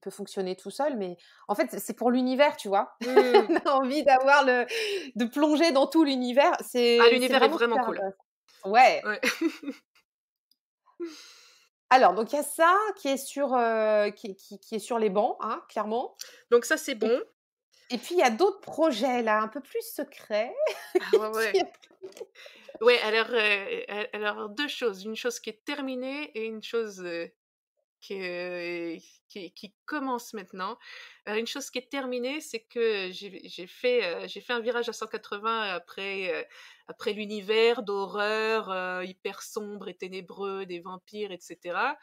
fonctionner tout seul, mais en fait, c'est pour l'univers, tu vois? Mmh. On a envie de plonger dans tout l'univers, Ah, c'est l'univers est vraiment vraiment super cool. intéressant. Ouais. Ouais. Alors donc il y a ça qui est sur les bancs, hein, clairement Donc ça, c'est et bon. et puis il y a d'autres projets là, un peu plus secrets Ah ouais, qui ouais. Ouais, alors 2 choses, une chose qui est terminée et une chose, que qui commence maintenant. Une chose qui est terminée, c'est que j'ai fait un virage à 180 après l'univers d'horreur, hyper sombre et ténébreux des vampires et cetera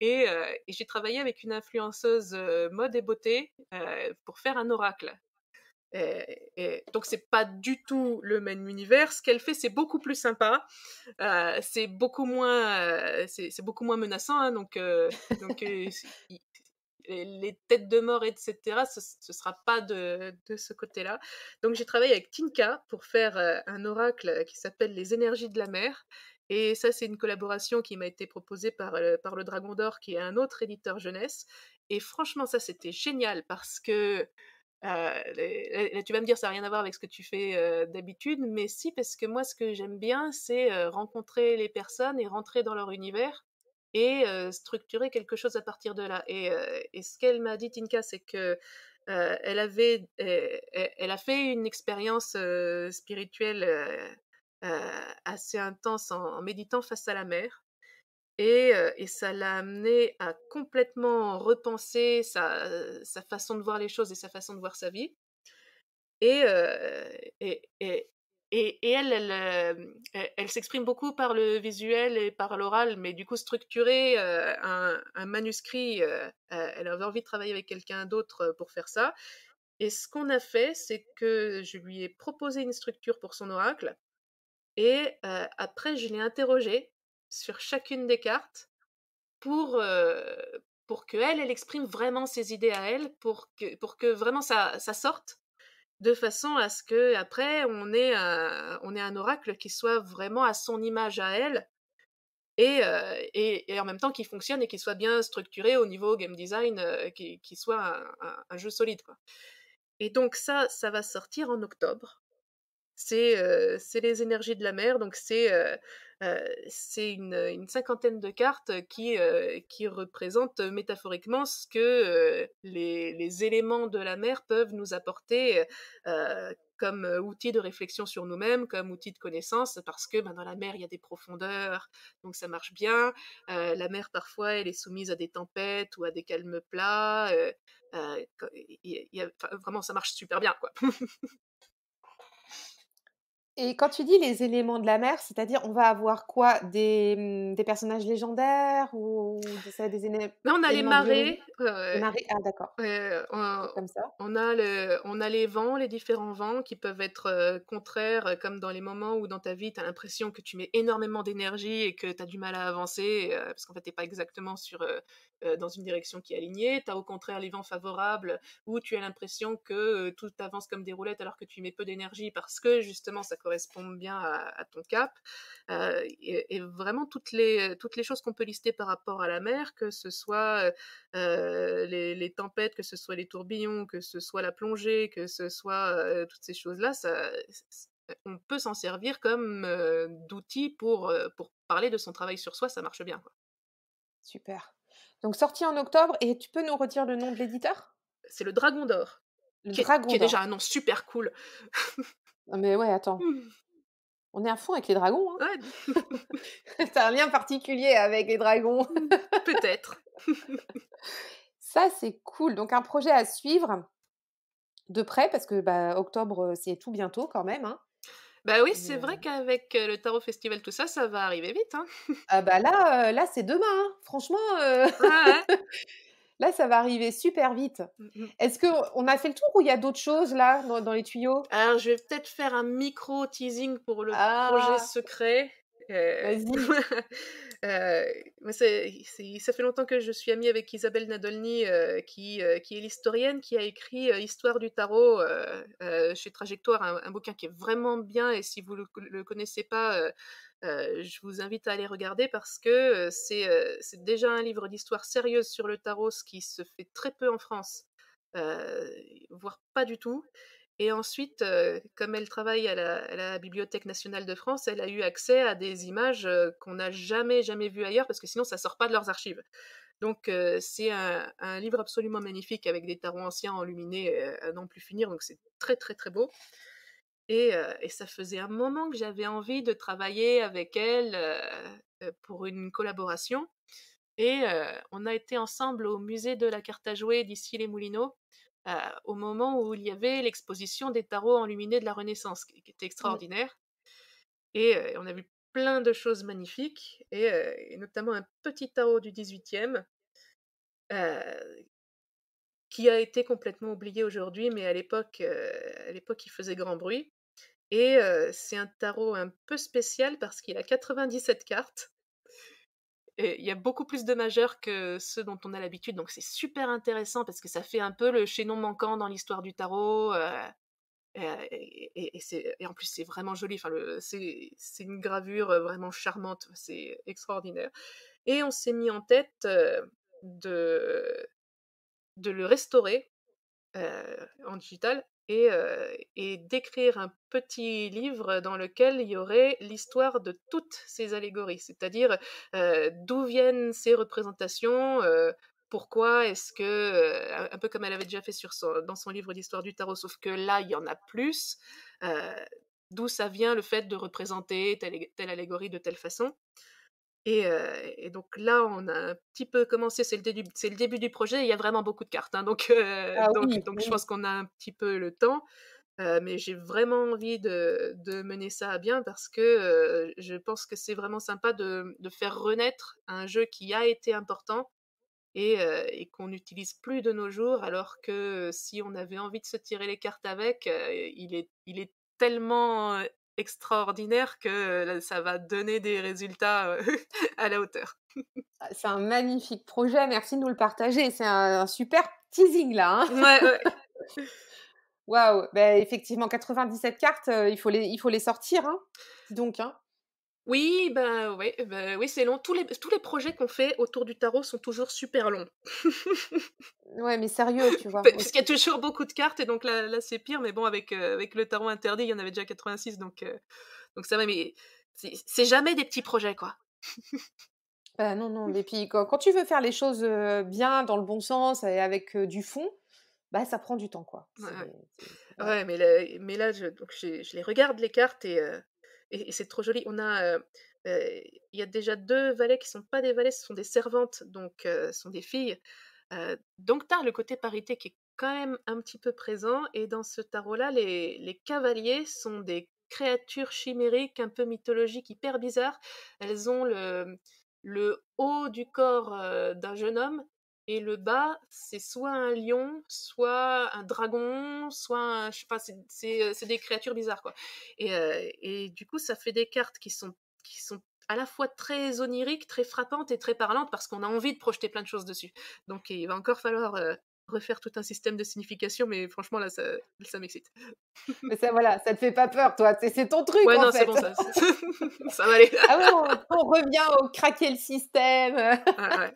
et j'ai travaillé avec une influenceuse, mode et beauté, pour faire un oracle. Et donc c'est pas du tout le même univers. Ce qu'elle fait, c'est beaucoup plus sympa. C'est beaucoup moins menaçant, hein, donc les têtes de mort, et cetera, ce sera pas de ce côté-là. Donc j'ai travaillé avec Tinka pour faire, un oracle qui s'appelle «Les énergies de la mer» et ça, c'est une collaboration qui m'a été proposée par le Dragon d'or, qui est un autre éditeur jeunesse et franchement, ça, c'était génial parce que tu vas me dire: «Ça a rien à voir avec ce que tu fais, d'habitude», mais si, parce que moi, ce que j'aime bien, c'est, rencontrer les personnes et rentrer dans leur univers et structurer quelque chose à partir de là et ce qu'elle m'a dit, Tinka, c'est que, elle a fait une expérience, spirituelle, assez intense en méditant face à la mer et ça l'a amenée à complètement repenser sa façon de voir les choses et sa façon de voir sa vie et et et elle s'exprime beaucoup par le visuel et par l'oral, mais du coup structurer, un manuscrit, elle avait envie de travailler avec quelqu'un d'autre, pour faire ça et ce qu'on a fait, c'est que je lui ai proposé une structure pour son oracle et après je l'ai interrogée sur chacune des cartes pour qu'elle, elle exprime vraiment ses idées à elle, pour que vraiment ça sorte, de façon à ce qu'après on ait un oracle qui soit vraiment à son image à elle et en même temps qui fonctionne et qui soit bien structuré au niveau game design, qui soit un jeu solide, quoi. Et donc ça va sortir en octobre. C'est les énergies de la mer, donc C'est une cinquantaine de cartes qui représentent métaphoriquement ce que les éléments de la mer peuvent nous apporter comme outil de réflexion sur nous-mêmes, comme outil de connaissance, parce que ben, dans la mer, il y a des profondeurs, donc ça marche bien. La mer, parfois, elle est soumise à des tempêtes ou à des calmes plats. Enfin, vraiment, ça marche super bien, quoi. Et quand tu dis les éléments de la mer, c'est-à-dire on va avoir quoi? Des personnages légendaires ou des Là, on a les éléments biologiques? marées, Les marées? Ah d'accord, On truc comme ça. on a les vents, les différents vents qui peuvent être, contraires, comme dans les moments où dans ta vie, tu as l'impression que tu mets énormément d'énergie et que tu as du mal à avancer, parce qu'en fait, tu es pas exactement dans une direction qui est alignée. Tu as au contraire les vents favorables où tu as l'impression que, tout avance comme des roulettes alors que tu mets peu d'énergie parce que justement ça correspond bien à ton cap. Et vraiment toutes les choses qu'on peut lister par rapport à la mer, que ce soit, les tempêtes, que ce soit les tourbillons, que ce soit la plongée, que ce soit, toutes ces choses-là, on peut s'en servir comme, d'outil pour parler de son travail sur soi, ça marche bien, quoi. Super. Donc sorti en octobre et tu peux nous redire le nom de l'éditeur? C'est le Dragon d'or, Le qui Dragon est déjà d'or. un nom super cool. Non mais ouais, attends, on est à fond avec les dragons, hein? Ouais, Tu un lien particulier avec les dragons. peut-être. Ça, c'est cool. Donc un projet à suivre de près parce que, bah, octobre, c'est tout bientôt quand même, hein. Bah oui, Et c'est vrai qu'avec, le Tarot Festival, tout ça, ça va arriver vite, hein. ah bah là, c'est demain, hein. Franchement, Ouais, ouais. là, ça va arriver super vite. Mmh mh. Est-ce qu'on a fait le tour ou il y a d'autres choses là, dans les tuyaux? Alors, je vais peut-être faire un micro teasing pour le projet Ah! secret. Heu, Vas-y. moi, ça fait longtemps que je suis amie avec Isabelle Nadolny, qui est l'historienne qui a écrit, Histoire du tarot, chez Trajectoire, un bouquin qui est vraiment bien et si vous le connaissez pas, je vous invite à aller regarder parce que, c'est déjà un livre d'histoire sérieuse sur le tarot, ce qui se fait très peu en France, voire pas du tout. Et ensuite, comme elle travaille à la Bibliothèque nationale de France, elle a eu accès à des images, qu'on n'a jamais, jamais vues ailleurs parce que sinon ça sort pas de leurs archives. Donc c'est un livre absolument magnifique avec des tarots anciens enluminés, à n'en plus finir, donc c'est très, très, très beau et ça faisait un moment que j'avais envie de travailler avec elle, pour une collaboration et on a été ensemble au musée de la carte à jouer d'Issy-les-Moulineaux, au moment où il y avait l'exposition des tarots enluminés de la Renaissance, qui était Mmh. extraordinaire et on a vu plein de choses magnifiques et notamment un petit tarot du 18e, heu, qui a été complètement oublié aujourd'hui, mais à l'époque, il faisait grand bruit et c'est un tarot un peu spécial parce qu'il a 97 cartes. Et il y a beaucoup plus de majeurs que ceux dont on a l'habitude, donc c'est super intéressant parce que ça fait un peu le chaînon manquant dans l'histoire du tarot, et en plus c'est vraiment joli, enfin c'est une gravure, vraiment charmante, c'est extraordinaire et on s'est mis en tête, de le restaurer en digital et d'écrire un petit livre dans lequel il y aurait l'histoire de toutes ces allégories. C'est-à-dire, d'où viennent ces représentations, pourquoi est-ce que, un peu comme elle avait déjà fait dans son livre d'histoire du tarot, sauf que là, il y en a plus, heu, d'où ça vient le fait de représenter telle allégorie de telle façon et donc là, on a un petit peu commencé, c'est le début du projet, il y a vraiment beaucoup de cartes, hein, donc Ah oui, donc je oui. pense qu'on a un petit peu le temps, mais j'ai vraiment envie de mener ça à bien parce que, je pense que c'est vraiment sympa de faire renaître un jeu qui a été important et qu'on n'utilise plus de nos jours alors que, si on avait envie de se tirer les cartes avec, il est tellement, extraordinaire que, ça va donner des résultats, à la hauteur. Ah, c'est un magnifique projet, merci de nous le partager. C'est un super teasing là, hein. Ouais, ouais. Waouh! Beh, effectivement 97 cartes, il faut les sortir, hein. Dis donc, hein. Oui, bah, oui, c'est long. Tous les projets qu'on fait autour du tarot sont toujours super longs. Ouais, mais sérieux, tu vois? Parce qu'il y a Aussi. toujours beaucoup de cartes et donc là c'est pire, mais bon avec le tarot interdit, il y en avait déjà 86 donc ça va, mais c'est jamais des petits projets, quoi. Bah, non, non, et puis quand tu veux faire les choses, bien, dans le bon sens et avec, du fond, bah, ça prend du temps, quoi. Ouais, ouais. C'est ouais. Ouais, mais là, je les regarde les cartes et c'est trop joli. Il y a déjà 2 valets qui sont pas des valets, ce sont des servantes, donc ce sont des filles. Donc tu as le côté parité qui est quand même un petit peu présent et dans ce tarot-là, les cavaliers sont des créatures chimériques un peu mythologiques, hyper bizarres. Elles ont le haut du corps, d'un jeune homme et le bas, c'est soit un lion, soit un dragon, soit un je sais pas, c'est des créatures bizarres, quoi et du coup, ça fait des cartes qui sont à la fois très oniriques, très frappantes et très parlantes parce qu'on a envie de projeter plein de choses dessus. Donc il va encore falloir, refaire tout un système de signification, mais franchement là, ça m'excite. Mais ça, voilà, ça te fait pas peur, toi, c'est ton truc, Ouais, en non, c'est fait. bon ça ça va aller. Ah ouais, on revient au craquer le système. Ouais, ouais.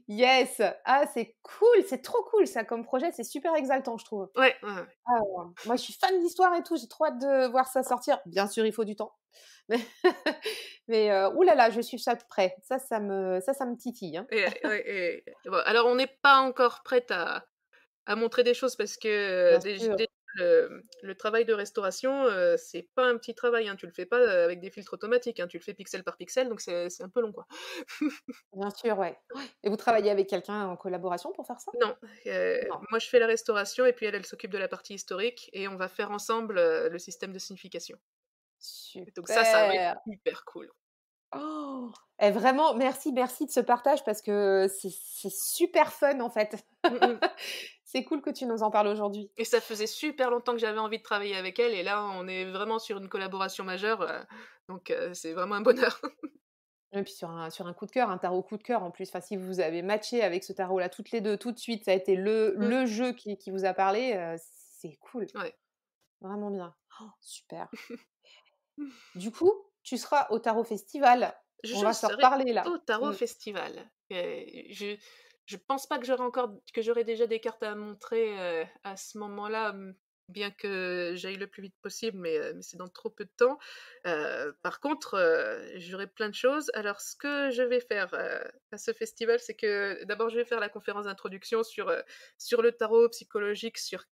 Yes! Ah, c'est cool, c'est trop cool ça comme projet, c'est super exaltant, je trouve. Ouais, ouais, ouais. Ah ouais. Moi, je suis fan d'histoire et tout, j'ai trop hâte de voir ça sortir. Bien sûr, il faut du temps. Mais ouh là là, je suis ça de près. Ça me titille, hein. Ouais et bon, alors on n'est pas encore prête à montrer des choses parce que, Bien sûr. le travail de restauration, c'est pas un petit travail, hein. Tu le fais pas, avec des filtres automatiques, hein. Tu le fais pixel par pixel, donc c'est un peu long, quoi. Bien sûr, ouais. Ouais, et vous travaillez avec quelqu'un en collaboration pour faire ça? Non, Non. moi je fais la restauration et puis elle s'occupe de la partie historique et on va faire ensemble, le système de signification. Donc ça va être Super! hyper cool. Oh! Et vraiment, merci, merci de ce partage parce que c'est super fun, en fait. Mmh mh C'est cool que tu nous en parles aujourd'hui. et ça faisait super longtemps que j'avais envie de travailler avec elle et là, on est vraiment sur une collaboration majeure, donc c'est vraiment un bonheur. Et puis sur un coup de cœur, un tarot coup de cœur en plus. Enfin, si vous avez matché avec ce tarot-là toutes les 2 tout de suite, ça a été le Mmh, le jeu qui vous a parlé, c'est cool, ouais. vraiment bien. Oh, super. Du coup, tu seras au tarot festival. On Je va se serai reparler là. au tarot Mmh. festival. Je pense pas que j'aurai déjà des cartes à montrer, à ce moment-là, bien que j'aille le plus vite possible, mais c'est dans trop peu de temps. Par contre, j'aurai plein de choses. Alors ce que je vais faire, à ce festival, c'est que d'abord je vais faire la conférence d'introduction sur le tarot psychologique, sur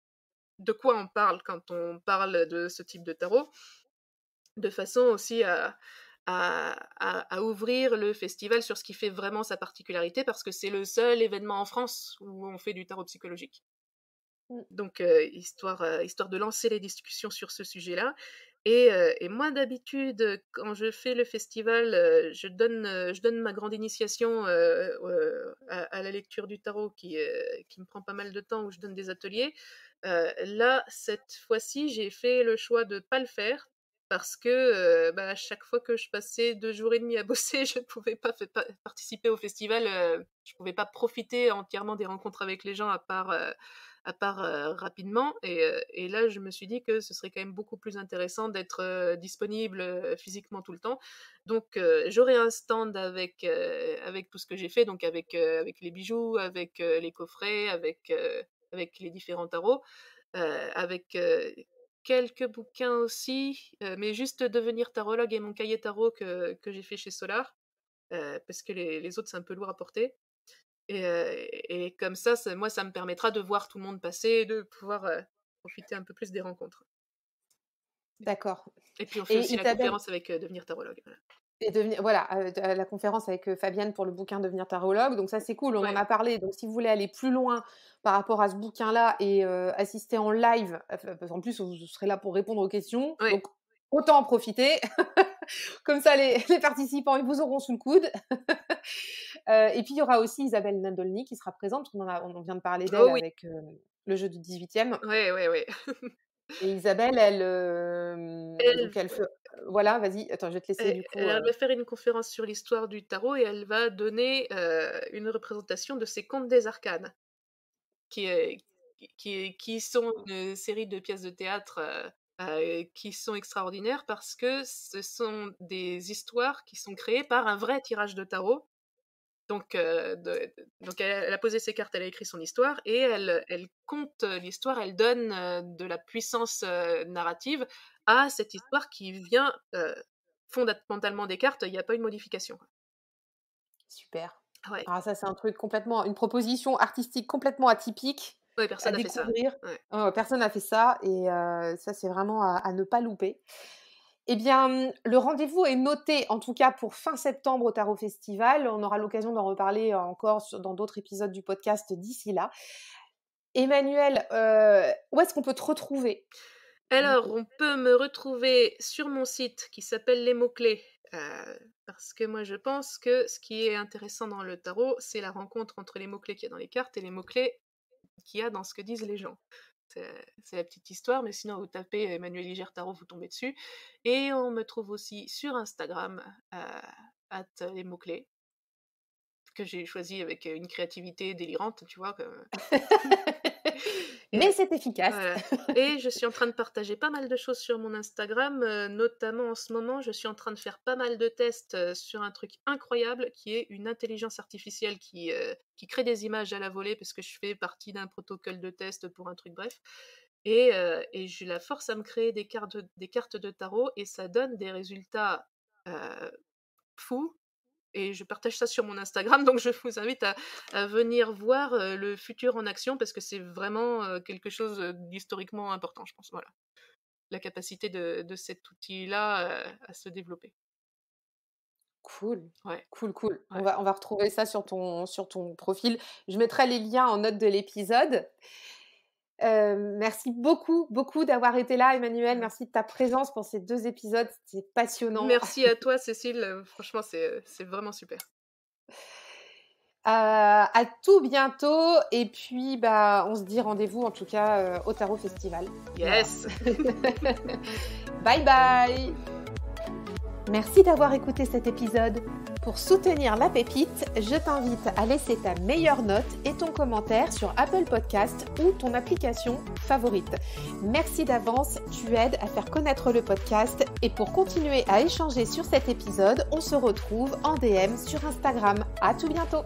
de quoi on parle quand on parle de ce type de tarot. De façon aussi à ouvrir le festival sur ce qui fait vraiment sa particularité, parce que c'est le seul événement en France où on fait du tarot psychologique. Mmh. Donc histoire de lancer les discussions sur ce sujet-là et moi d'habitude, quand je fais le festival, je donne ma grande initiation, à la lecture du tarot qui me prend pas mal de temps, où je donne des ateliers. Là, cette fois-ci, j'ai fait le choix de pas le faire parce que, bah, à chaque fois que je passais 2 jours et demi à bosser, je ne pouvais pas fait pa participer au festival, je pouvais pas profiter entièrement des rencontres avec les gens à part, rapidement et là, je me suis dit que ce serait quand même beaucoup plus intéressant d'être, disponible, physiquement tout le temps. Donc j'aurai un stand avec tout ce que j'ai fait, donc avec les bijoux, avec, les coffrets, avec les différents tarots, avec, quelques bouquins aussi, mais juste devenir tarologue et mon cahier tarot que j'ai fait chez Solar, parce que les autres, c'est un peu lourd à porter. Et comme ça me permettra de voir tout le monde passer et de pouvoir, profiter un peu plus des rencontres. D'accord, Et puis on fait et aussi la Isabelle conférence avec, Devenir tarologue, voilà. et devenir voilà, la conférence avec, Fabienne pour le bouquin Devenir tarologue, donc ça, c'est cool, on en Ouais, a parlé, donc si vous voulez aller plus loin par rapport à ce bouquin-là et assister en live, parce qu'en plus, vous serez là pour répondre aux questions, ouais. donc autant en profiter. Comme ça, les participants, ils vous auront sous le coude. Et puis, il y aura aussi Isabelle Nadolny qui sera présente. On vient de parler d'elle Oh oui, avec, le jeu du 18e. ouais, ouais, ouais. Et Isabelle, elle, Elle donc elle fe voilà, vas-y, attends, je vais te laisser du coup, elle va faire une conférence sur l'histoire du tarot et elle va donner, une représentation de ces contes des arcanes, qui, qui sont une série de pièces de théâtre, qui sont extraordinaires parce que ce sont des histoires qui sont créées par un vrai tirage de tarot. Donc elle a posé ses cartes, elle a écrit son histoire et elle conte l'histoire, elle donne, de la puissance, narrative à cette histoire qui vient, fondamentalement des cartes, il n'y a pas une modification. Super. Ouais. Alors ça, c'est un truc complètement une proposition artistique complètement atypique Ouais, à personne n'a fait ça. découvrir. Ouais. Personne n'a fait ça et ça, c'est vraiment à ne pas louper. Eh bien, le rendez-vous est noté, en tout cas pour fin septembre au Tarot Festival. On aura l'occasion d'en reparler encore dans d'autres épisodes du podcast d'ici là. Emmanuelle, où est-ce qu'on peut te retrouver? Alors, on peut me retrouver sur mon site qui s'appelle Les mots-clés, parce que moi je pense que ce qui est intéressant dans le tarot, c'est la rencontre entre les mots-clés qu'il y a dans les cartes et les mots-clés qu'il y a dans ce que disent les gens. C'est la petite histoire, mais sinon vous tapez Emmanuelle Ligère Tarot, vous tombez dessus. Et on me trouve aussi sur Instagram, les mots-clés, que j'ai choisi avec une créativité délirante, tu vois. Mais c'est efficace. Voilà. Et je suis en train de partager pas mal de choses sur mon Instagram, notamment en ce moment, je suis en train de faire pas mal de tests sur un truc incroyable qui est une intelligence artificielle qui crée des images à la volée parce que je fais partie d'un protocole de test pour un truc, bref. Et je la force à me créer des cartes de tarot et ça donne des résultats fous. Et je partage ça sur mon Instagram, donc je vous invite à venir voir le futur en action parce que c'est vraiment quelque chose d'historiquement important, je pense. Voilà. La capacité de cet outil-là à se développer. Cool. Ouais. Cool. Ouais. On va retrouver ça sur ton profil. Je mettrai les liens en note de l'épisode. Merci beaucoup d'avoir été là, Emmanuelle. Merci de ta présence pour ces 2 épisodes. C'était passionnant. Merci à toi, Cécile. Franchement, c'est vraiment super. À tout bientôt et puis, on se dit rendez-vous en tout cas, au Tarot Festival. Yes. Bye bye. Merci d'avoir écouté cet épisode. Pour soutenir la pépite, je t'invite à laisser ta meilleure note et ton commentaire sur Apple Podcast ou ton application favorite. Merci d'avance, tu aides à faire connaître le podcast et pour continuer à échanger sur cet épisode, on se retrouve en DM sur Instagram. À tout bientôt.